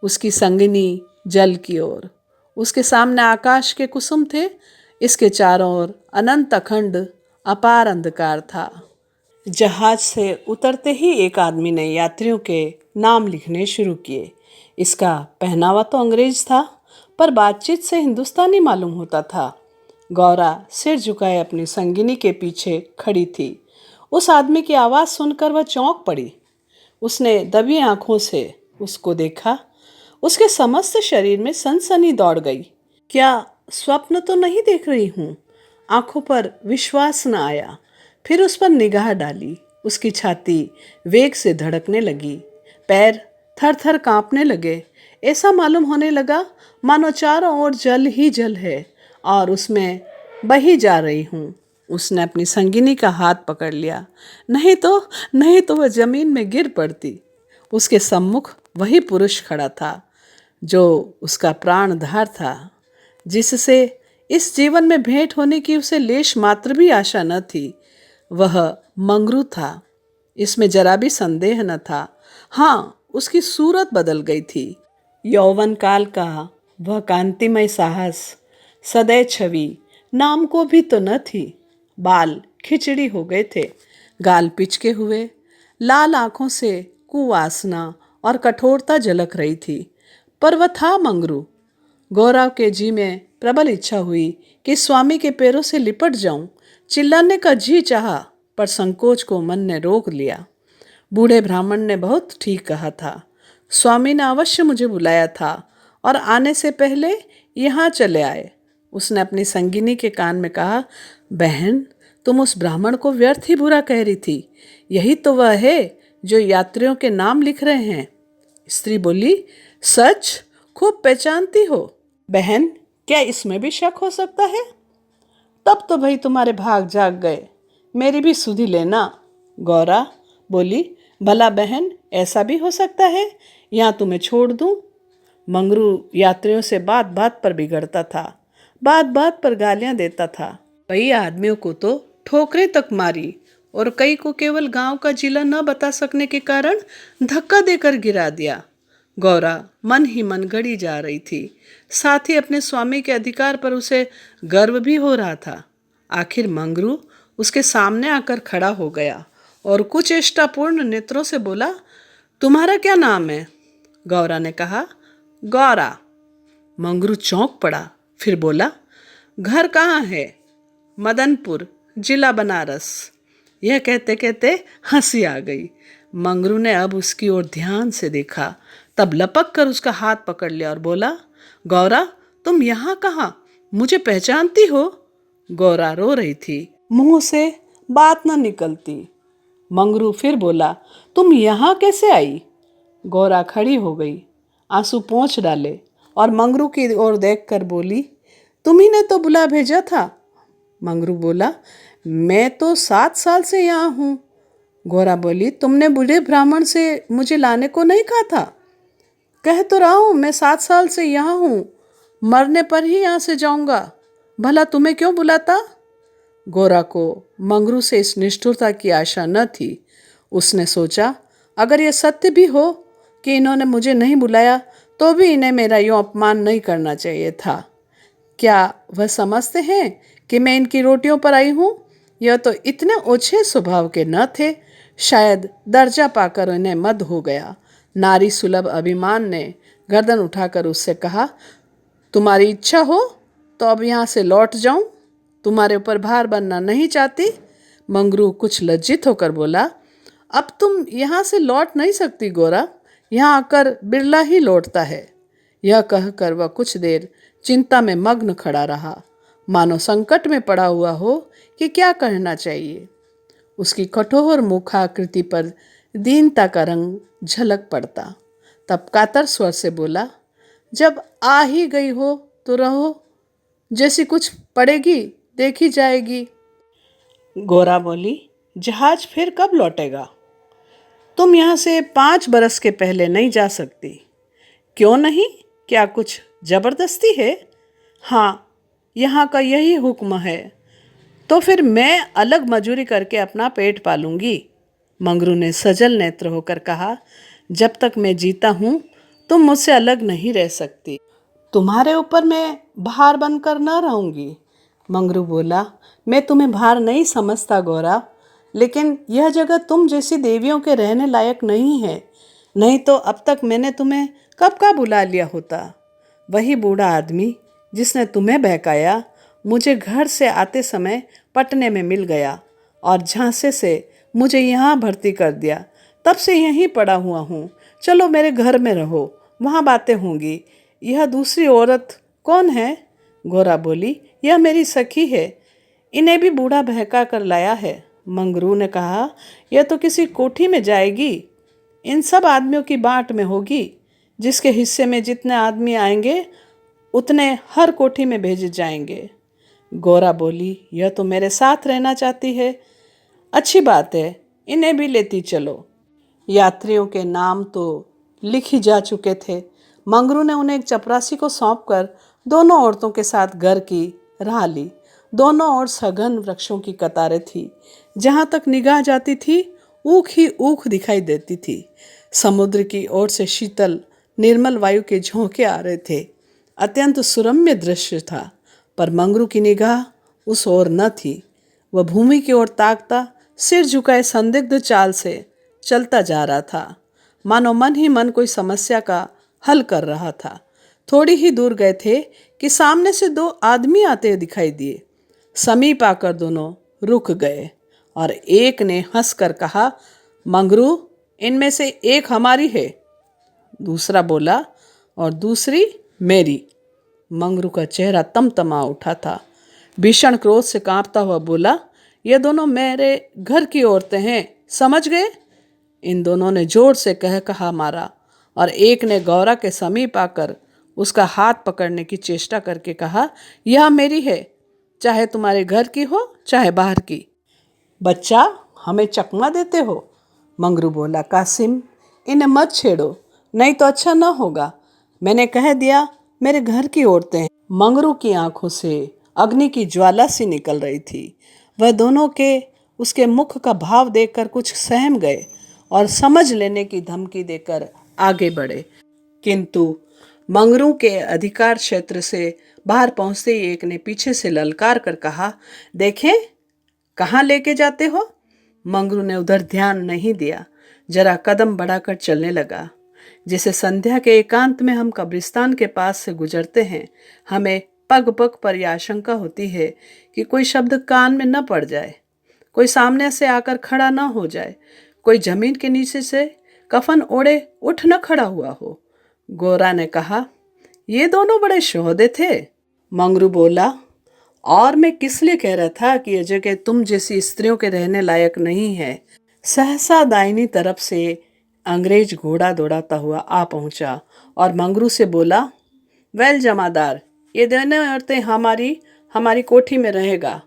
उसकी संगिनी जल की ओर। उसके सामने आकाश के कुसुम थे, इसके चारों ओर अनंत अखंड अपार अंधकार था। जहाज से उतरते ही एक आदमी ने यात्रियों के नाम लिखने शुरू किए। इसका पहनावा तो अंग्रेज था, पर बातचीत से हिंदुस्तानी मालूम होता था। गौरा सिर झुकाए अपनी संगिनी के पीछे खड़ी थी। उस आदमी की आवाज़ सुनकर वह चौंक पड़ी। उसने दबी आंखों से उसको देखा। उसके समस्त शरीर में सनसनी दौड़ गई। क्या स्वप्न तो नहीं देख रही हूँ? आंखों पर विश्वास न आया। फिर उस पर निगाह डाली। उसकी छाती वेग से धड़कने लगी, पैर थर थर कांपने लगे। ऐसा मालूम होने लगा मानो चारों ओर जल ही जल है और उसमें बही जा रही हूँ। उसने अपनी संगिनी का हाथ पकड़ लिया, नहीं तो वह जमीन में गिर पड़ती। उसके सम्मुख वही पुरुष खड़ा था जो उसका प्राणधार था, जिससे इस जीवन में भेंट होने की उसे लेश मात्र भी आशा न थी। वह मंगरू था, इसमें जरा भी संदेह न था। हाँ, उसकी सूरत बदल गई थी। यौवन काल का वह कांतिमय साहस, सदैव छवि नाम को भी तो न थी। बाल खिचड़ी हो गए थे, गाल पिचके हुए, लाल आंखों से कुवासना और कठोरता झलक रही थी। पर वह था मंगरू। गौरव के जी में प्रबल इच्छा हुई कि स्वामी के पैरों से लिपट जाऊं। चिल्लाने का जी चाहा, पर संकोच को मन ने रोक लिया। बूढ़े ब्राह्मण ने बहुत ठीक कहा था। स्वामी ने अवश्य मुझे बुलाया था और आने से पहले यहाँ चले आए। उसने अपनी संगिनी के कान में कहा, बहन, तुम उस ब्राह्मण को व्यर्थ ही बुरा कह रही थी। यही तो वह है जो यात्रियों के नाम लिख रहे हैं। स्त्री बोली, सच? खूब पहचानती हो। बहन, क्या इसमें भी शक हो सकता है? तब तो भाई तुम्हारे भाग जाग गए। मेरी भी सुधि लेना। गौरा बोली, भला बहन, ऐसा भी हो सकता है? यहाँ तुम्हें छोड़ दूँ? मंगरू यात्रियों से बात बात पर बिगड़ता था, बात बात पर गालियाँ देता था। कई आदमियों को तो ठोकरें तक मारी और कई को केवल गांव का जिला न बता सकने के कारण धक्का देकर गिरा दिया। गौरा मन ही मन गड़ी जा रही थी। साथ ही अपने स्वामी के अधिकार पर उसे गर्व भी हो रहा था। आखिर मंगरू उसके सामने आकर खड़ा हो गया और कुछ चेष्टापूर्ण नेत्रों से बोला, तुम्हारा क्या नाम है? गौरा ने कहा, गौरा। मंगरू चौंक पड़ा, फिर बोला, घर कहाँ है? मदनपुर, जिला बनारस। यह कहते कहते हंसी आ गई। मंगरू ने अब उसकी ओर ध्यान से देखा, तब लपक कर उसका हाथ पकड़ लिया और बोला, गौरा, तुम यहाँ कहाँ? मुझे पहचानती हो? गौरा रो रही थी, मुंह से बात न निकलती। मंगरू फिर बोला, तुम यहाँ कैसे आई? गौरा खड़ी हो गई, आंसू पोंछ डाले और मंगरू की ओर देखकर बोली, तुम्ही ने तो बुला भेजा था। मंगरू बोला, मैं तो 7 साल से यहाँ हूँ। गौरा बोली, तुमने बूढ़े ब्राह्मण से मुझे लाने को नहीं कहा था? कह तो रहा हूँ, मैं 7 साल से यहाँ हूँ, मरने पर ही यहाँ से जाऊँगा। भला तुम्हें क्यों बुलाता? गौरा को मंगरू से इस निष्ठुरता की आशा न थी। उसने सोचा, अगर यह सत्य भी हो कि इन्होंने मुझे नहीं बुलाया तो भी इन्हें मेरा यूँ अपमान नहीं करना चाहिए था। क्या वह समझते हैं कि मैं इनकी रोटियों पर आई हूँ? यह तो इतने ओछे स्वभाव के न थे। शायद दर्जा पाकर उन्हें मद हो गया। नारी सुलभ अभिमान ने गर्दन उठाकर उससे कहा, तुम्हारी इच्छा हो तो अब यहाँ से लौट जाऊँ, तुम्हारे ऊपर भार बनना नहीं चाहती। मंगरू कुछ लज्जित होकर बोला, अब तुम यहाँ से लौट नहीं सकती गौरा, यहाँ आकर बिरला ही लौटता है। यह कहकर वह कुछ देर चिंता में मग्न खड़ा रहा, मानो संकट में पड़ा हुआ हो कि क्या कहना चाहिए। उसकी कठोर मुखाकृति पर दीनता का रंग झलक पड़ता। तब कातर स्वर से बोला, जब आ ही गई हो तो रहो, जैसी कुछ पड़ेगी देखी जाएगी। गोरा बोली, जहाज फिर कब लौटेगा? तुम यहाँ से 5 बरस के पहले नहीं जा सकती। क्यों नहीं? क्या कुछ जबरदस्ती है? हाँ, यहाँ का यही हुक्म है। तो फिर मैं अलग मजूरी करके अपना पेट पालूंगी। मंगरू ने सजल नेत्र होकर कहा, जब तक मैं जीता हूँ तुम मुझसे अलग नहीं रह सकती। तुम्हारे ऊपर मैं भार बनकर न रहूंगी। मंगरू बोला, मैं तुम्हें भार नहीं समझता गोरा, लेकिन यह जगह तुम जैसी देवियों के रहने लायक नहीं है। नहीं तो अब तक मैंने तुम्हें कब का बुला लिया होता। वही बूढ़ा आदमी जिसने तुम्हें बहकाया मुझे घर से आते समय पटने में मिल गया और झांसे से मुझे यहाँ भर्ती कर दिया। तब से यहीं पड़ा हुआ हूँ। चलो मेरे घर में रहो, वहाँ बातें होंगी। यह दूसरी औरत कौन है? गोरा बोली, यह मेरी सखी है। इन्हें भी बूढ़ा बहका कर लाया है। मंगरू ने कहा, यह तो किसी कोठी में जाएगी। इन सब आदमियों की बाँट में होगी। जिसके हिस्से में जितने आदमी आएंगे उतने हर कोठी में भेजे जाएंगे। गोरा बोली, यह तो मेरे साथ रहना चाहती है। अच्छी बात है, इन्हें भी लेती चलो। यात्रियों के नाम तो लिख ही जा चुके थे। मंगरू ने उन्हें एक चपरासी को सौंपकर दोनों औरतों के साथ घर की राह ली। दोनों ओर सघन वृक्षों की कतारें थी। जहाँ तक निगाह जाती थी ऊख ही ऊख दिखाई देती थी। समुद्र की ओर से शीतल निर्मल वायु के झोंके आ रहे थे। अत्यंत सुरम्य दृश्य था, पर मंगरू की निगाह उस ओर न थी। वह भूमि की ओर ताकता सिर झुकाए संदिग्ध चाल से चलता जा रहा था, मानो मन ही मन कोई समस्या का हल कर रहा था। थोड़ी ही दूर गए थे कि सामने से 2 आदमी आते दिखाई दिए। समीप आकर दोनों रुक गए और एक ने हंसकर कहा, मंगरू, इनमें से एक हमारी है। दूसरा बोला, और दूसरी मेरी। मंगरू का चेहरा तमतमा उठा था। भीषण क्रोध से कांपता हुआ बोला, ये दोनों मेरे घर की औरतें हैं, समझ गए? इन दोनों ने जोर से कहा मारा और एक ने गौरा के समीप आकर उसका हाथ पकड़ने की चेष्टा करके कहा, यह मेरी है, चाहे तुम्हारे घर की हो चाहे बाहर की। बच्चा, हमें चकमा देते हो? मंगरू बोला, कासिम, इन्हें मत छेड़ो, नहीं तो अच्छा न होगा। मैंने कह दिया, मेरे घर की औरतें हैं। मंगरू की आंखों से अग्नि की ज्वाला सी निकल रही थी। वह दोनों के उसके मुख का भाव देखकर कुछ सहम गए और समझ लेने की धमकी देकर आगे बढ़े। किंतु मंगरू के अधिकार क्षेत्र से बाहर पहुंचते ही एक ने पीछे से ललकार कर कहा, देखें कहाँ लेके जाते हो? मंगरू ने उधर ध्यान नहीं दिया, जरा कदम बढ़ाकर चलने लगा। जैसे संध्या के एकांत में हम कब्रिस्तान के पास से गुजरते हैं, हमें पग पग पर यह आशंका होती है कि कोई शब्द कान में न पड़ जाए, कोई सामने से आकर खड़ा न हो जाए, कोई जमीन के नीचे से कफन ओढ़े उठ न खड़ा हुआ हो। गोरा ने कहा, ये दोनों बड़े शोहदे थे। मंगरू बोला, और मैं किस लिए कह रहा था कि यह जगह तुम जैसी स्त्रियों के रहने लायक नहीं है। सहसा दाहिनी तरफ से अंग्रेज घोड़ा दौड़ाता हुआ आ पहुंचा और मंगरू से बोला, वेल जमादार, ये दोनों औरतें हमारी कोठी में रहेगा।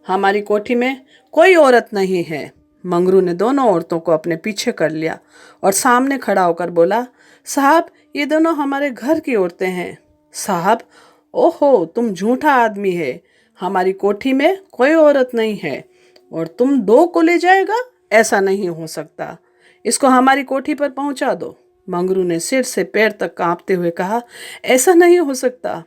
हमारी कोठी में कोई औरत नहीं है। मंगरू ने दोनों औरतों को अपने पीछे कर लिया और सामने खड़ा होकर बोला, साहब, ये दोनों हमारे घर की औरतें हैं। साहब, ओहो, तुम झूठा आदमी है। हमारी कोठी में कोई औरत नहीं है और तुम 2 को ले जाएगा? ऐसा नहीं हो सकता। इसको हमारी कोठी पर पहुंचा दो। मंगरू ने सिर से पैर तक कांपते हुए कहा, ऐसा नहीं हो सकता।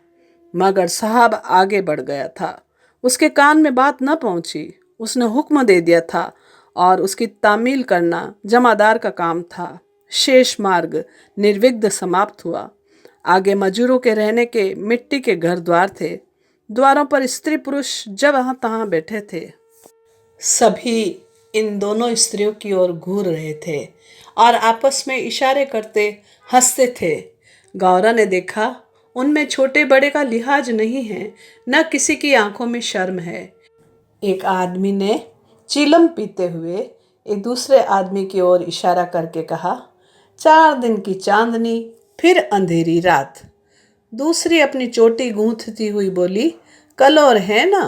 मगर साहब आगे बढ़ गया था। उसके कान में बात न पहुंची। उसने हुक्म दे दिया था और उसकी तामील करना जमादार का काम था। शेष मार्ग निर्विघ्न समाप्त हुआ। आगे मजूरों के रहने के मिट्टी के घर द्वार थे। द्वारों पर स्त्री पुरुष जहाँ तहाँ बैठे थे। सभी इन दोनों स्त्रियों की ओर घूर रहे थे और आपस में इशारे करते हंसते थे। गौरा ने देखा उनमें छोटे बड़े का लिहाज नहीं है, न किसी की आंखों में शर्म है। एक आदमी ने चीलम पीते हुए एक दूसरे आदमी की ओर इशारा करके कहा, 4 दिन की चांदनी फिर अंधेरी रात। दूसरी अपनी चोटी गूंथती हुई बोली, कल और है ना।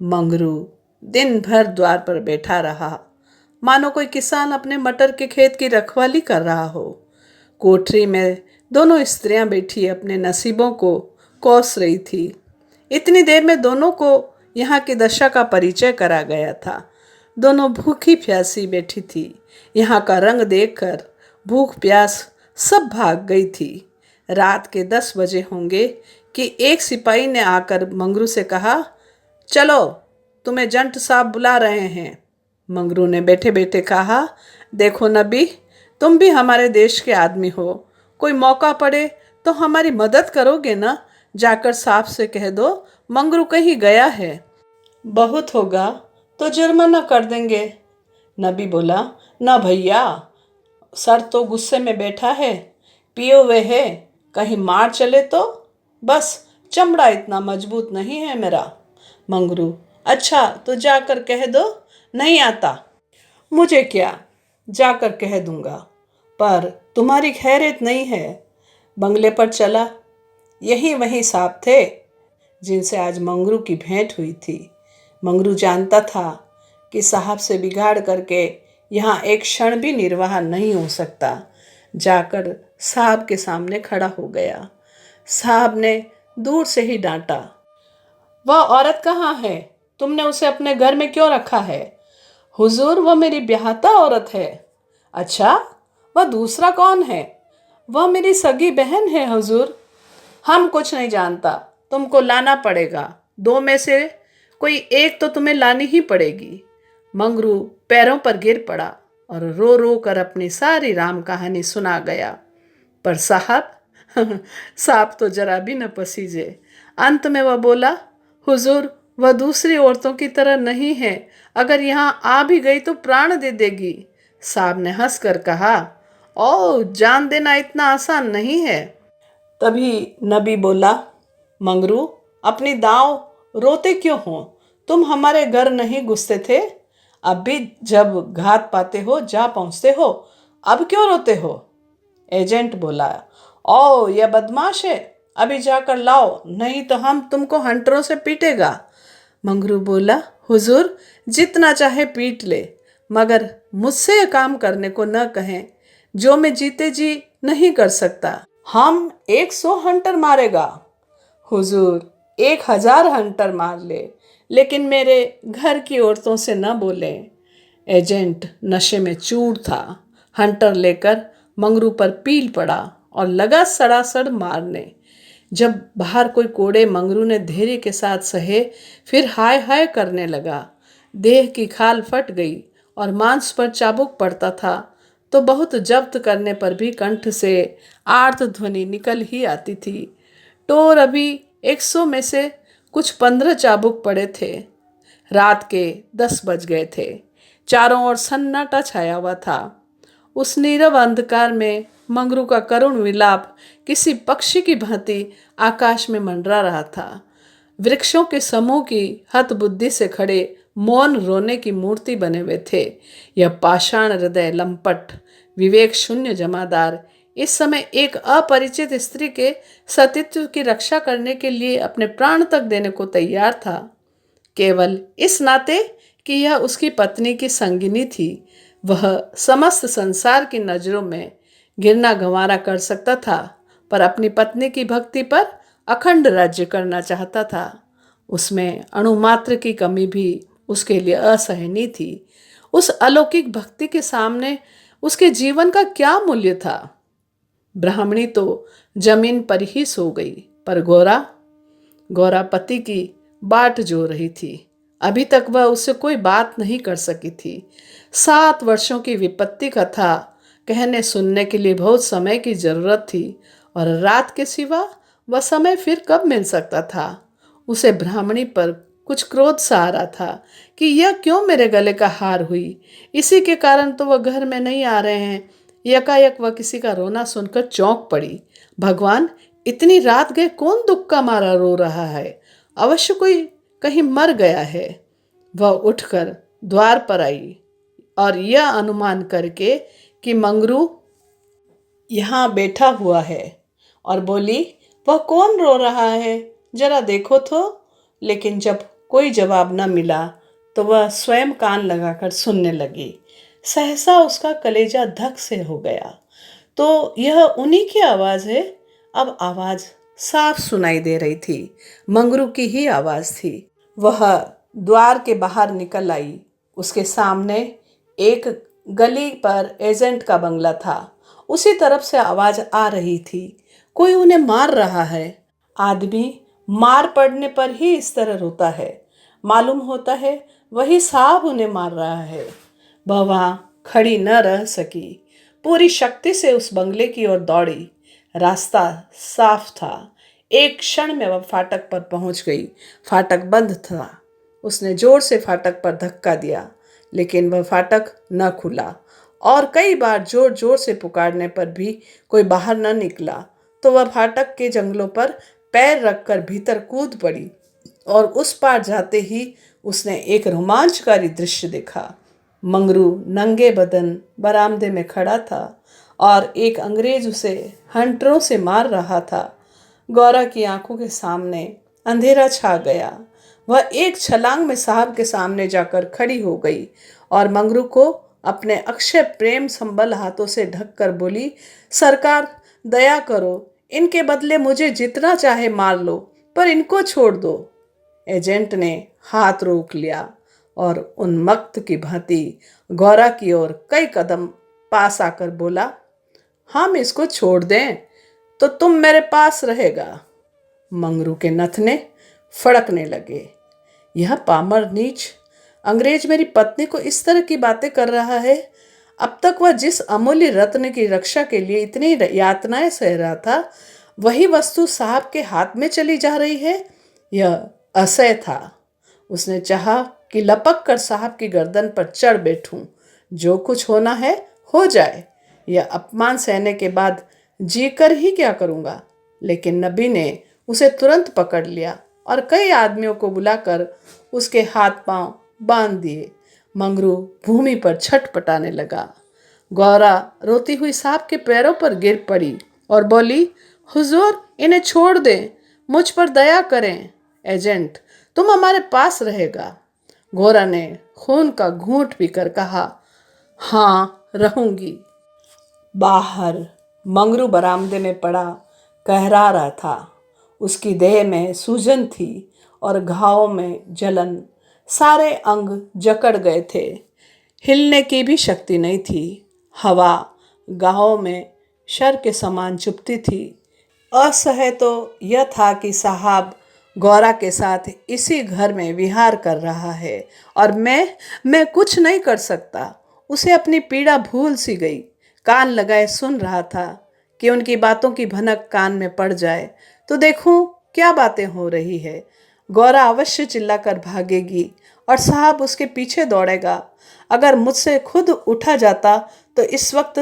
मंगरू दिन भर द्वार पर बैठा रहा, मानो कोई किसान अपने मटर के खेत की रखवाली कर रहा हो। कोठरी में दोनों स्त्रियां बैठी अपने नसीबों को कोस रही थी। इतनी देर में दोनों को यहाँ की दशा का परिचय करा गया था। दोनों भूखी प्यासी बैठी थी। यहाँ का रंग देखकर भूख प्यास सब भाग गई थी। रात के 10 बजे होंगे कि एक सिपाही ने आकर मंगरू से कहा, चलो तुम्हें जंट साहब बुला रहे हैं। मंगरू ने बैठे बैठे कहा, देखो नबी, तुम भी हमारे देश के आदमी हो, कोई मौका पड़े तो हमारी मदद करोगे ना। जाकर साहब से कह दो मंगरू कहीं गया है, बहुत होगा तो जुर्माना कर देंगे। नबी बोला, ना भैया, सर तो गुस्से में बैठा है, पिए हुए है, कहीं मार चले तो। बस चमड़ा इतना मजबूत नहीं है मेरा। मंगरू, अच्छा तो जाकर कह दो नहीं आता। मुझे क्या, जाकर कह दूंगा, पर तुम्हारी खैरियत नहीं है। बंगले पर चला। यही वही साहब थे जिनसे आज मंगरू की भेंट हुई थी। मंगरू जानता था कि साहब से बिगाड़ करके यहाँ एक क्षण भी निर्वाह नहीं हो सकता। जाकर साहब के सामने खड़ा हो गया। साहब ने दूर से ही डांटा, वह औरत कहाँ है? तुमने उसे अपने घर में क्यों रखा है? हुजूर, वह मेरी ब्याहता औरत है। अच्छा, वह दूसरा कौन है? वह मेरी सगी बहन है हुजूर। हम कुछ नहीं जानता, तुमको लाना पड़ेगा। 2 में से कोई एक तो तुम्हें लानी ही पड़ेगी। मंगरू पैरों पर गिर पड़ा और रो रो कर अपनी सारी राम कहानी सुना गया। पर साहब साहब तो जरा भी न पसीजे। अंत में वह बोला, हुजूर, वह दूसरी औरतों की तरह नहीं है, अगर यहाँ आ भी गई तो प्राण दे देगी। साहब ने हंसकर कहा, ओ, जान देना इतना आसान नहीं है। तभी नबी बोला, मंगरू, अपनी दाव रोते क्यों हो? तुम हमारे घर नहीं घुसते थे, अब भी जब घात पाते हो जा पहुँचते हो, अब क्यों रोते हो? एजेंट बोला, ओ, यह बदमाश है, अभी जाकर लाओ, नहीं तो हम तुमको हंटरों से पीटेगा। मंगरू बोला, हुजूर, जितना चाहे पीट ले, मगर मुझसे काम करने को न कहें, जो मैं जीते जी नहीं कर सकता। हम 100 हंटर मारेगा। हुजूर, 1000 हंटर मार ले, लेकिन मेरे घर की औरतों से न बोले। एजेंट नशे में चूर था। हंटर लेकर मंगरू पर पील पड़ा और लगा सड़ासड़ मारने। जब बाहर कोई कोड़े मंगरू ने धैर्य के साथ सहे, फिर हाय हाय करने लगा। देह की खाल फट गई और मांस पर चाबुक पड़ता था तो बहुत जब्त करने पर भी कंठ से आर्त ध्वनि निकल ही आती थी। टोर अभी 100 में से कुछ 15 चाबुक पड़े थे। रात के 10 बज गए थे। चारों ओर सन्नाटा छाया हुआ था। उस नीरव अंधकार में मंगरू का करुण विलाप किसी पक्षी की भांति आकाश में मंडरा रहा था। वृक्षों के समूह की हतबुद्धि से खड़े मौन रोने की मूर्ति बने हुए थे। यह पाषाण हृदय लंपट विवेक शून्य जमादार इस समय एक अपरिचित स्त्री के सतीत्व की रक्षा करने के लिए अपने प्राण तक देने को तैयार था, केवल इस नाते कि यह उसकी पत्नी की संगिनी थी। वह समस्त संसार की नजरों में गिरना गंवारा कर सकता था, पर अपनी पत्नी की भक्ति पर अखंड राज्य करना चाहता था। उसमें अणुमात्र की कमी भी उसके लिए असहनीय थी। उस अलौकिक भक्ति के सामने उसके जीवन का क्या मूल्य था? ब्राह्मणी तो जमीन पर ही सो गई, पर गौरा पति की बाट जो रही थी। अभी तक वह उससे कोई बात नहीं कर सकी थी। 7 वर्षों की विपत्ति कथा कहने सुनने के लिए बहुत समय की जरूरत थी, और रात के सिवा वह समय फिर कब मिल सकता था? उसे ब्राह्मणी पर कुछ क्रोध सा आ रहा था कि यह क्यों मेरे गले का हार हुई। इसी के कारण तो वह घर में नहीं आ रहे हैं। यकायक वह किसी का रोना सुनकर चौंक पड़ी। भगवान, इतनी रात गए कौन दुख का मारा रो रहा है? अवश्य कोई कहीं मर गया है। वह उठकर द्वार पर आई और यह अनुमान करके कि मंगरू यहाँ बैठा हुआ है, और बोली, वह कौन रो रहा है, जरा देखो तो। लेकिन जब कोई जवाब न मिला तो वह स्वयं कान लगाकर सुनने लगी। सहसा उसका कलेजा धक से हो गया। तो यह उन्हीं की आवाज़ है। अब आवाज़ साफ सुनाई दे रही थी, मंगरू की ही आवाज़ थी। वह द्वार के बाहर निकल आई। उसके सामने एक गली पर एजेंट का बंगला था। उसी तरफ से आवाज़ आ रही थी, कोई उन्हें मार रहा है। आदमी मार पड़ने पर ही इस तरह रोता है। मालूम होता है वही साहब उन्हें मार रहा है। वह वहाँ खड़ी न रह सकी, पूरी शक्ति से उस बंगले की ओर दौड़ी। रास्ता साफ था। एक क्षण में वह फाटक पर पहुंच गई। फाटक बंद था। उसने जोर से फाटक पर धक्का दिया, लेकिन वह फाटक न खुला, और कई बार जोर जोर से पुकारने पर भी कोई बाहर न निकला। तो वह फाटक के जंगलों पर पैर रखकर भीतर कूद पड़ी, और उस पार जाते ही उसने एक रोमांचकारी दृश्य देखा। मंगरू नंगे बदन बरामदे में खड़ा था और एक अंग्रेज उसे हंटरों से मार रहा था। गौरा की आंखों के सामने अंधेरा छा गया। वह एक छलांग में साहब के सामने जाकर खड़ी हो गई और मंगरू को अपने अक्षय प्रेम संबल हाथों से ढककर बोली, सरकार, दया करो, इनके बदले मुझे जितना चाहे मार लो, पर इनको छोड़ दो। एजेंट ने हाथ रोक लिया और उन्मत्त की भांति गौरा की ओर कई कदम पास आकर बोला, हम इसको छोड़ दें तो तुम मेरे पास रहेगा। मंगरू के नथने फड़कने लगे। यह पामर नीच अंग्रेज मेरी पत्नी को इस तरह की बातें कर रहा है। अब तक वह जिस अमूल्य रत्न की रक्षा के लिए इतनी यातनाएं सह रहा था, वही वस्तु साहब के हाथ में चली जा रही है। यह असह्य था। उसने चाहा कि लपक कर साहब की गर्दन पर चढ़ बैठूं। जो कुछ होना है हो जाए। यह अपमान सहने के बाद जीकर ही क्या करूँगा। लेकिन नबी ने उसे तुरंत पकड़ लिया और कई आदमियों को बुलाकर उसके हाथ पांव बांध दिए। मंगरू भूमि पर छटपटाने लगा। गौरा रोती हुई साहब के पैरों पर गिर पड़ी और बोली, हुजूर, इन्हें छोड़ दें, मुझ पर दया करें। एजेंट, तुम हमारे पास रहेगा। गौरा ने खून का घूंट पीकर कहा, हाँ, रहूंगी। बाहर मंगरू बरामदे में पड़ा कहरा रहा था। उसकी देह में सूजन थी और घावों में जलन। सारे अंग जकड़ गए थे। हिलने की भी शक्ति नहीं थी। हवा गाहों में शर के समान चुभती थी। असह्य तो यह था कि साहब गौरा के साथ इसी घर में विहार कर रहा है और मैं कुछ नहीं कर सकता। उसे अपनी पीड़ा भूल सी गई। कान लगाए सुन रहा था कि उनकी बातों की भनक कान में पड़ जाए तो देखूं क्या बातें हो रही है। गौरा अवश्य चिल्लाकर भागेगी और साहब उसके पीछे दौड़ेगा। अगर मुझसे खुद उठा जाता तो इस वक्त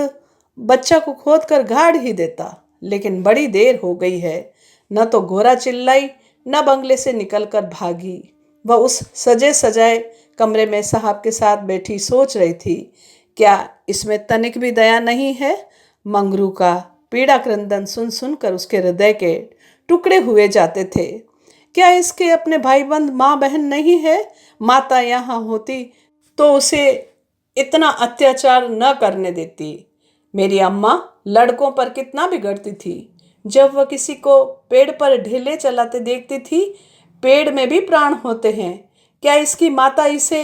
बच्चा को खोद कर गाड़ ही देता। लेकिन बड़ी देर हो गई है। न तो गौरा चिल्लाई, न बंगले से निकलकर भागी। वह उस सजे सजाए कमरे में साहब के साथ बैठी सोच रही थी, क्या इसमें तनिक भी दया नहीं है? मंगरू का पीड़ा क्रंदन सुन सुनकर उसके हृदय के टुकड़े हुए जाते थे। क्या इसके अपने भाई बंद माँ बहन नहीं है? माता यहाँ होती तो उसे इतना अत्याचार न करने देती। मेरी अम्मा लड़कों पर कितना बिगड़ती थी। जब वह किसी को पेड़ पर ढेले चलाते देखती थी, पेड़ में भी प्राण होते हैं। क्या इसकी माता इसे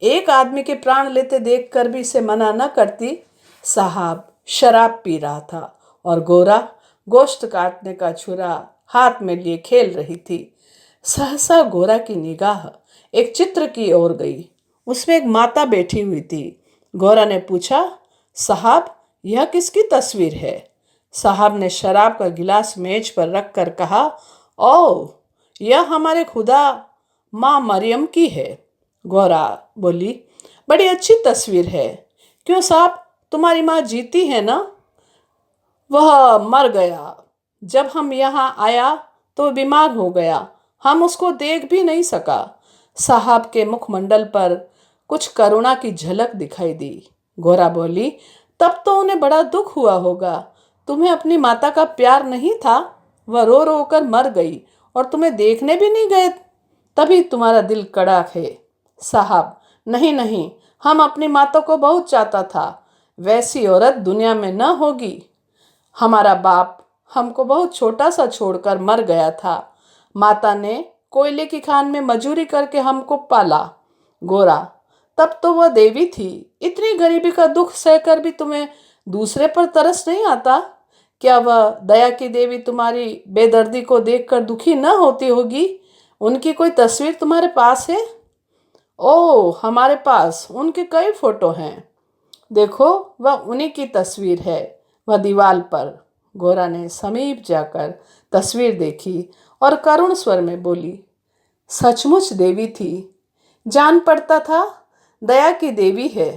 एक आदमी के प्राण लेते देखकर भी इसे मना न करती? साहब शराब पी रहा था और गौरा गोश्त काटने का छुरा हाथ में लिए खेल रही थी। सहसा गौरा की निगाह एक चित्र की ओर गई। उसमें एक माता बैठी हुई थी। गौरा ने पूछा, साहब, यह किसकी तस्वीर है? साहब ने शराब का गिलास मेज पर रख कर कहा, ओह, यह हमारे खुदा माँ मरियम की है। गौरा बोली, बड़ी अच्छी तस्वीर है। क्यों साहब, तुम्हारी माँ जीती है ना? वह मर गया। जब हम यहाँ आया तो बीमार हो गया, हम उसको देख भी नहीं सका। साहब के मुखमंडल पर कुछ करुणा की झलक दिखाई दी। गोरा बोली, तब तो उन्हें बड़ा दुख हुआ होगा। तुम्हें अपनी माता का प्यार नहीं था? वह रो रो कर मर गई और तुम्हें देखने भी नहीं गए, तभी तुम्हारा दिल कड़ा है। साहब, नहीं नहीं, हम अपनी माता को बहुत चाहता था। वैसी औरत दुनिया में न होगी। हमारा बाप हमको बहुत छोटा सा छोड़कर मर गया था। माता ने कोयले की खान में मजूरी करके हमको पाला। गोरा, तब तो वह देवी थी। इतनी गरीबी का दुख सहकर भी तुम्हें दूसरे पर तरस नहीं आता? क्या वह दया की देवी तुम्हारी बेदर्दी को देखकर दुखी न होती होगी? उनकी कोई तस्वीर तुम्हारे पास है? ओह, हमारे पास उनके कई फोटो हैं। देखो, वह उन्हीं की तस्वीर है, वह दीवार पर। गोरा ने समीप जाकर तस्वीर देखी और करुण स्वर में बोली, सचमुच देवी थी। जान पड़ता था दया की देवी है।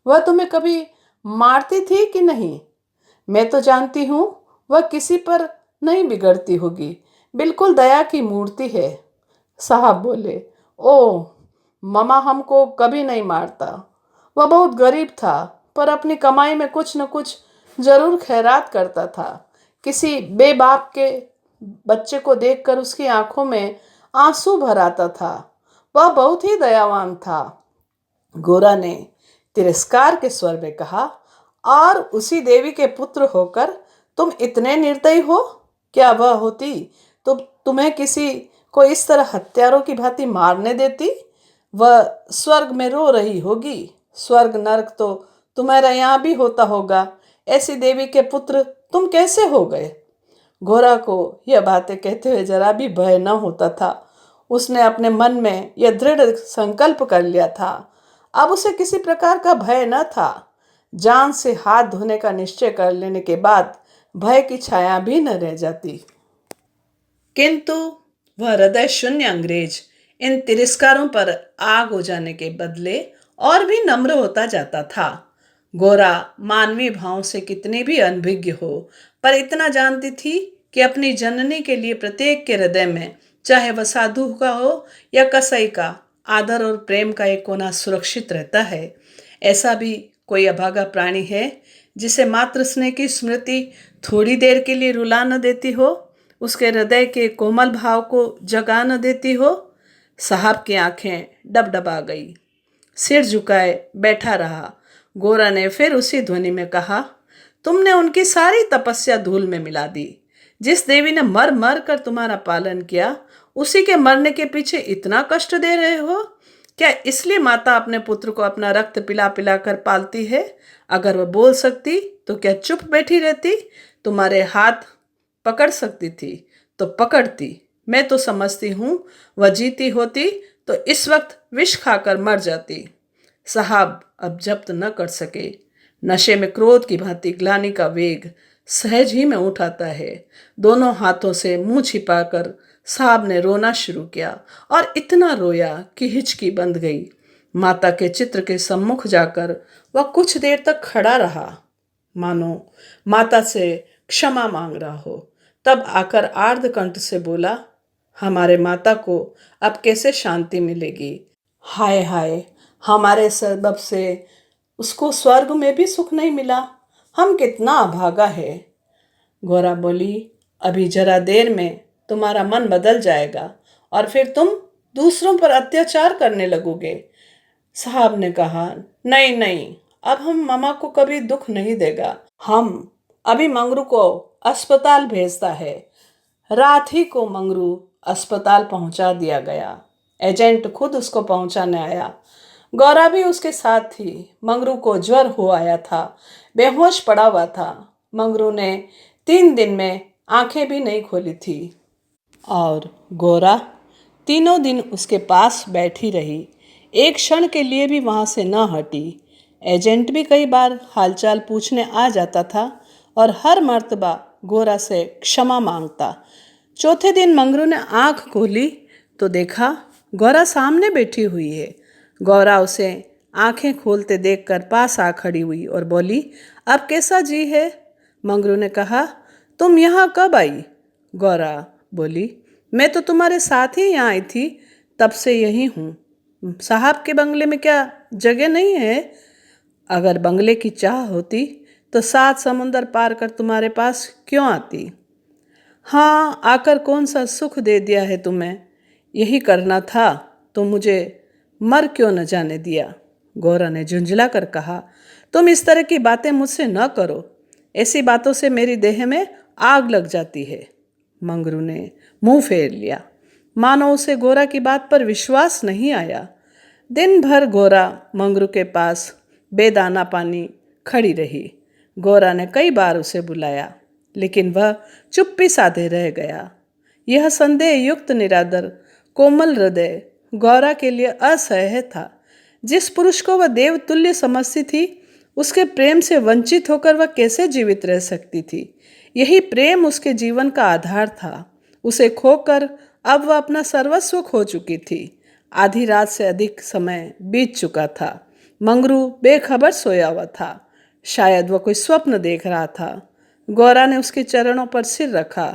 वह तुम्हें कभी मारती थी कि नहीं? मैं तो जानती हूँ वह किसी पर नहीं बिगड़ती होगी, बिल्कुल दया की मूर्ति है। साहब बोले, ओह, ममा हमको कभी नहीं मारता। वह बहुत गरीब था, पर अपनी कमाई में कुछ न कुछ जरूर खैरात करता था। किसी बेबाप के बच्चे को देखकर उसकी आंखों में आंसू भर आता था। वह बहुत ही दयावान था। गोरा ने तिरस्कार के स्वर में कहा, और उसी देवी के पुत्र होकर तुम इतने निर्दयी हो? क्या वह होती तो तुम्हें किसी को इस तरह हत्यारों की भांति मारने देती? वह स्वर्ग में रो रही होगी। स्वर्ग नरक तो तुम्हारा यहाँ भी होता होगा। ऐसी देवी के पुत्र तुम कैसे हो गए? गोरा को यह बातें कहते हुए जरा भी भय न होता था। उसने अपने मन में यह दृढ़ संकल्प कर लिया था। अब उसे किसी प्रकार का भय न था। जान से हाथ धोने का निश्चय कर लेने के बाद भय की छाया भी न रह जाती। किंतु वह हृदय शून्य अंग्रेज इन तिरस्कारों पर आग हो जाने के बदले और भी नम्र होता जाता था। गोरा मानवीय भाव से कितनी भी अनभिज्ञ हो, पर इतना जानती थी कि अपनी जननी के लिए प्रत्येक के हृदय में, चाहे वह साधु का हो या कसाई का, आदर और प्रेम का एक कोना सुरक्षित रहता है। ऐसा भी कोई अभागा प्राणी है जिसे मातृ स्नेह की स्मृति थोड़ी देर के लिए रुला न देती हो, उसके हृदय के कोमल भाव को जगा न देती हो? साहब की आंखें डबडबा गई। सिर झुकाए बैठा रहा। गोरा ने फिर उसी ध्वनि में कहा, तुमने उनकी सारी तपस्या धूल में मिला दी। जिस देवी ने मर मर कर तुम्हारा पालन किया, उसी के मरने के पीछे इतना कष्ट दे रहे हो? क्या इसलिए माता अपने पुत्र को अपना रक्त पिला पिला कर पालती है? अगर वह बोल सकती तो क्या चुप बैठी रहती? तुम्हारे हाथ पकड़ सकती थी तो पकड़ती। मैं तो समझती हूँ वह जीती होती तो इस वक्त विष खाकर मर जाती। साहब अब जब्त न कर सके। नशे में क्रोध की भांति ग्लानि का वेग सहज ही में उठाता है। दोनों हाथों से मुंह छिपाकर साहब ने रोना शुरू किया और इतना रोया कि हिचकी बंध गई। माता के चित्र के सम्मुख जाकर वह कुछ देर तक खड़ा रहा, मानो माता से क्षमा मांग रहा हो। तब आकर आर्ध कंठ से बोला, हमारे माता को अब कैसे शांति मिलेगी? हाय हाय, हमारे सबब से उसको स्वर्ग में भी सुख नहीं मिला। हम कितना अभागा है। गोरा बोली, अभी जरा देर में तुम्हारा मन बदल जाएगा और फिर तुम दूसरों पर अत्याचार करने लगोगे। साहब ने कहा, नहीं नहीं, अब हम मामा को कभी दुख नहीं देगा। हम अभी मंगरू को अस्पताल भेजता है। रात ही को मंगरू अस्पताल पहुंचा दिया गया। एजेंट खुद उसको पहुंचाने आया। गौरा भी उसके साथ थी। मंगरू को ज्वर हो आया था, बेहोश पड़ा हुआ था। मंगरू ने 3 दिन में आंखें भी नहीं खोली थी और गोरा तीनों दिन उसके पास बैठी रही, एक क्षण के लिए भी वहाँ से न हटी। एजेंट भी कई बार हालचाल पूछने आ जाता था और हर मर्तबा गोरा से क्षमा मांगता। चौथे दिन मंगरू ने आंख खोली तो देखा गौरा सामने बैठी हुई है। गौरा उसे आंखें खोलते देखकर पास आ खड़ी हुई और बोली, अब कैसा जी है? मंगरू ने कहा, तुम यहाँ कब आई? गौरा बोली, मैं तो तुम्हारे साथ ही यहाँ आई थी, तब से यही हूँ। साहब के बंगले में क्या जगह नहीं है? अगर बंगले की चाह होती तो 7 समुंदर पार कर तुम्हारे पास क्यों आती? हाँ, आकर कौन सा सुख दे दिया है तुम्हें? यही करना था तो मुझे मर क्यों न जाने दिया? गौरा ने झुंझला कर कहा, तुम इस तरह की बातें मुझसे न करो, ऐसी बातों से मेरी देह में आग लग जाती है। मंगरू ने मुंह फेर लिया, मानो उसे गौरा की बात पर विश्वास नहीं आया। दिन भर गौरा मंगरू के पास बेदाना पानी खड़ी रही। गौरा ने कई बार उसे बुलाया, लेकिन वह चुप्पी साधे रह गया। यह संदेह युक्त निरादर कोमल हृदय गौरा के लिए असह्य था। जिस पुरुष को वह देवतुल्य समझती थी, उसके प्रेम से वंचित होकर वह कैसे जीवित रह सकती थी? यही प्रेम उसके जीवन का आधार था। उसे खोकर अब वह अपना सर्वस्व खो चुकी थी। आधी रात से अधिक समय बीत चुका था। मंगरू बेखबर सोया हुआ था। शायद वह कोई स्वप्न देख रहा था। गौरा ने उसके चरणों पर सिर रखा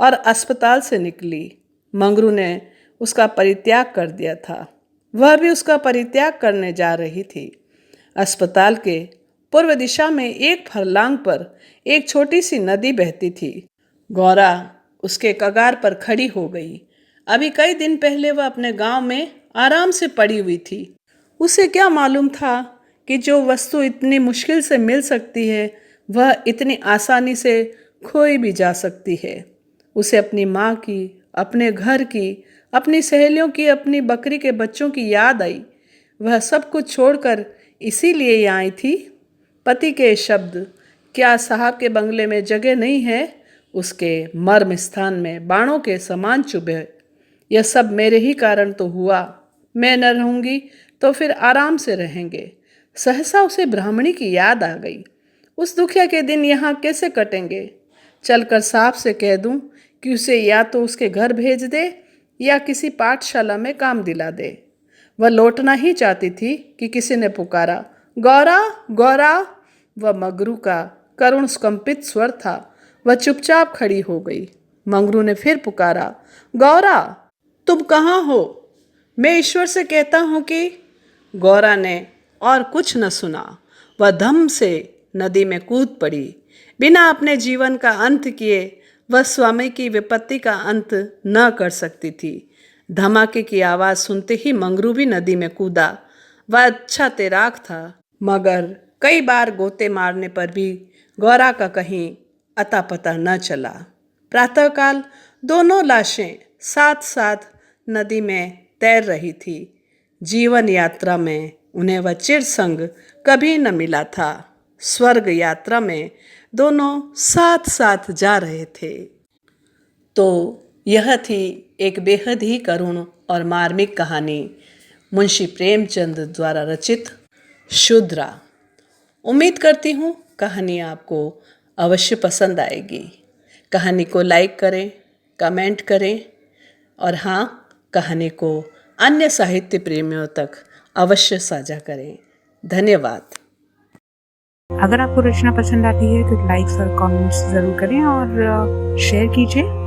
और अस्पताल से निकली। मंगरू ने उसका परित्याग कर दिया था। वह भी उसका परित्याग करने जा रही थी। अस्पताल के पूर्व दिशा में एक फरलांग पर एक छोटी सी नदी बहती थी। गौरा उसके कगार पर खड़ी हो गई। अभी कई दिन पहले वह अपने गांव में आराम से पड़ी हुई थी। उसे क्या मालूम था कि जो वस्तु इतनी मुश्किल से मिल सकती है वह इतनी आसानी से खोई भी जा सकती है। उसे अपनी माँ की, अपने घर की, अपनी सहेलियों की, अपनी बकरी के बच्चों की याद आई। वह सब कुछ छोड़कर इसीलिए यहाँ आई थी। पति के शब्द, क्या साहब के बंगले में जगह नहीं है, उसके मर्म स्थान में बाणों के समान चुभे। यह सब मेरे ही कारण तो हुआ। मैं न रहूंगी तो फिर आराम से रहेंगे। सहसा उसे ब्राह्मणी की याद आ गई। उस दुखिया के दिन यहाँ कैसे कटेंगे? चलकर साहब से कह दूं कि उसे या तो उसके घर भेज दे या किसी पाठशाला में काम दिला दे। वह लौटना ही चाहती थी कि किसी ने पुकारा, गौरा गौरा। वह मंगरू का करुण कंपित स्वर था। वह चुपचाप खड़ी हो गई। मंगरू ने फिर पुकारा, गौरा तुम कहाँ हो? मैं ईश्वर से कहता हूँ कि। गौरा ने और कुछ न सुना। वह धम से नदी में कूद पड़ी। बिना अपने जीवन का अंत किए वह स्वामी की विपत्ति का अंत न कर सकती थी। धमाके की आवाज़ सुनते ही मंगरू भी नदी में कूदा। वह अच्छा तैराक था, मगर कई बार गोते मारने पर भी गौरा का कहीं अता पता न चला। प्रातःकाल दोनों लाशें साथ साथ नदी में तैर रही थी। जीवन यात्रा में उन्हें वह चिर संग कभी न मिला था। स्वर्ग यात्रा में दोनों साथ साथ जा रहे थे। तो यह थी एक बेहद ही करुण और मार्मिक कहानी, मुंशी प्रेमचंद द्वारा रचित शूद्रा। उम्मीद करती हूँ कहानी आपको अवश्य पसंद आएगी। कहानी को लाइक करें, कमेंट करें और हाँ, कहानी को अन्य साहित्य प्रेमियों तक अवश्य साझा करें। धन्यवाद। अगर आपको रचना पसंद आती है तो लाइक्स और कमेंट्स ज़रूर करें और शेयर कीजिए।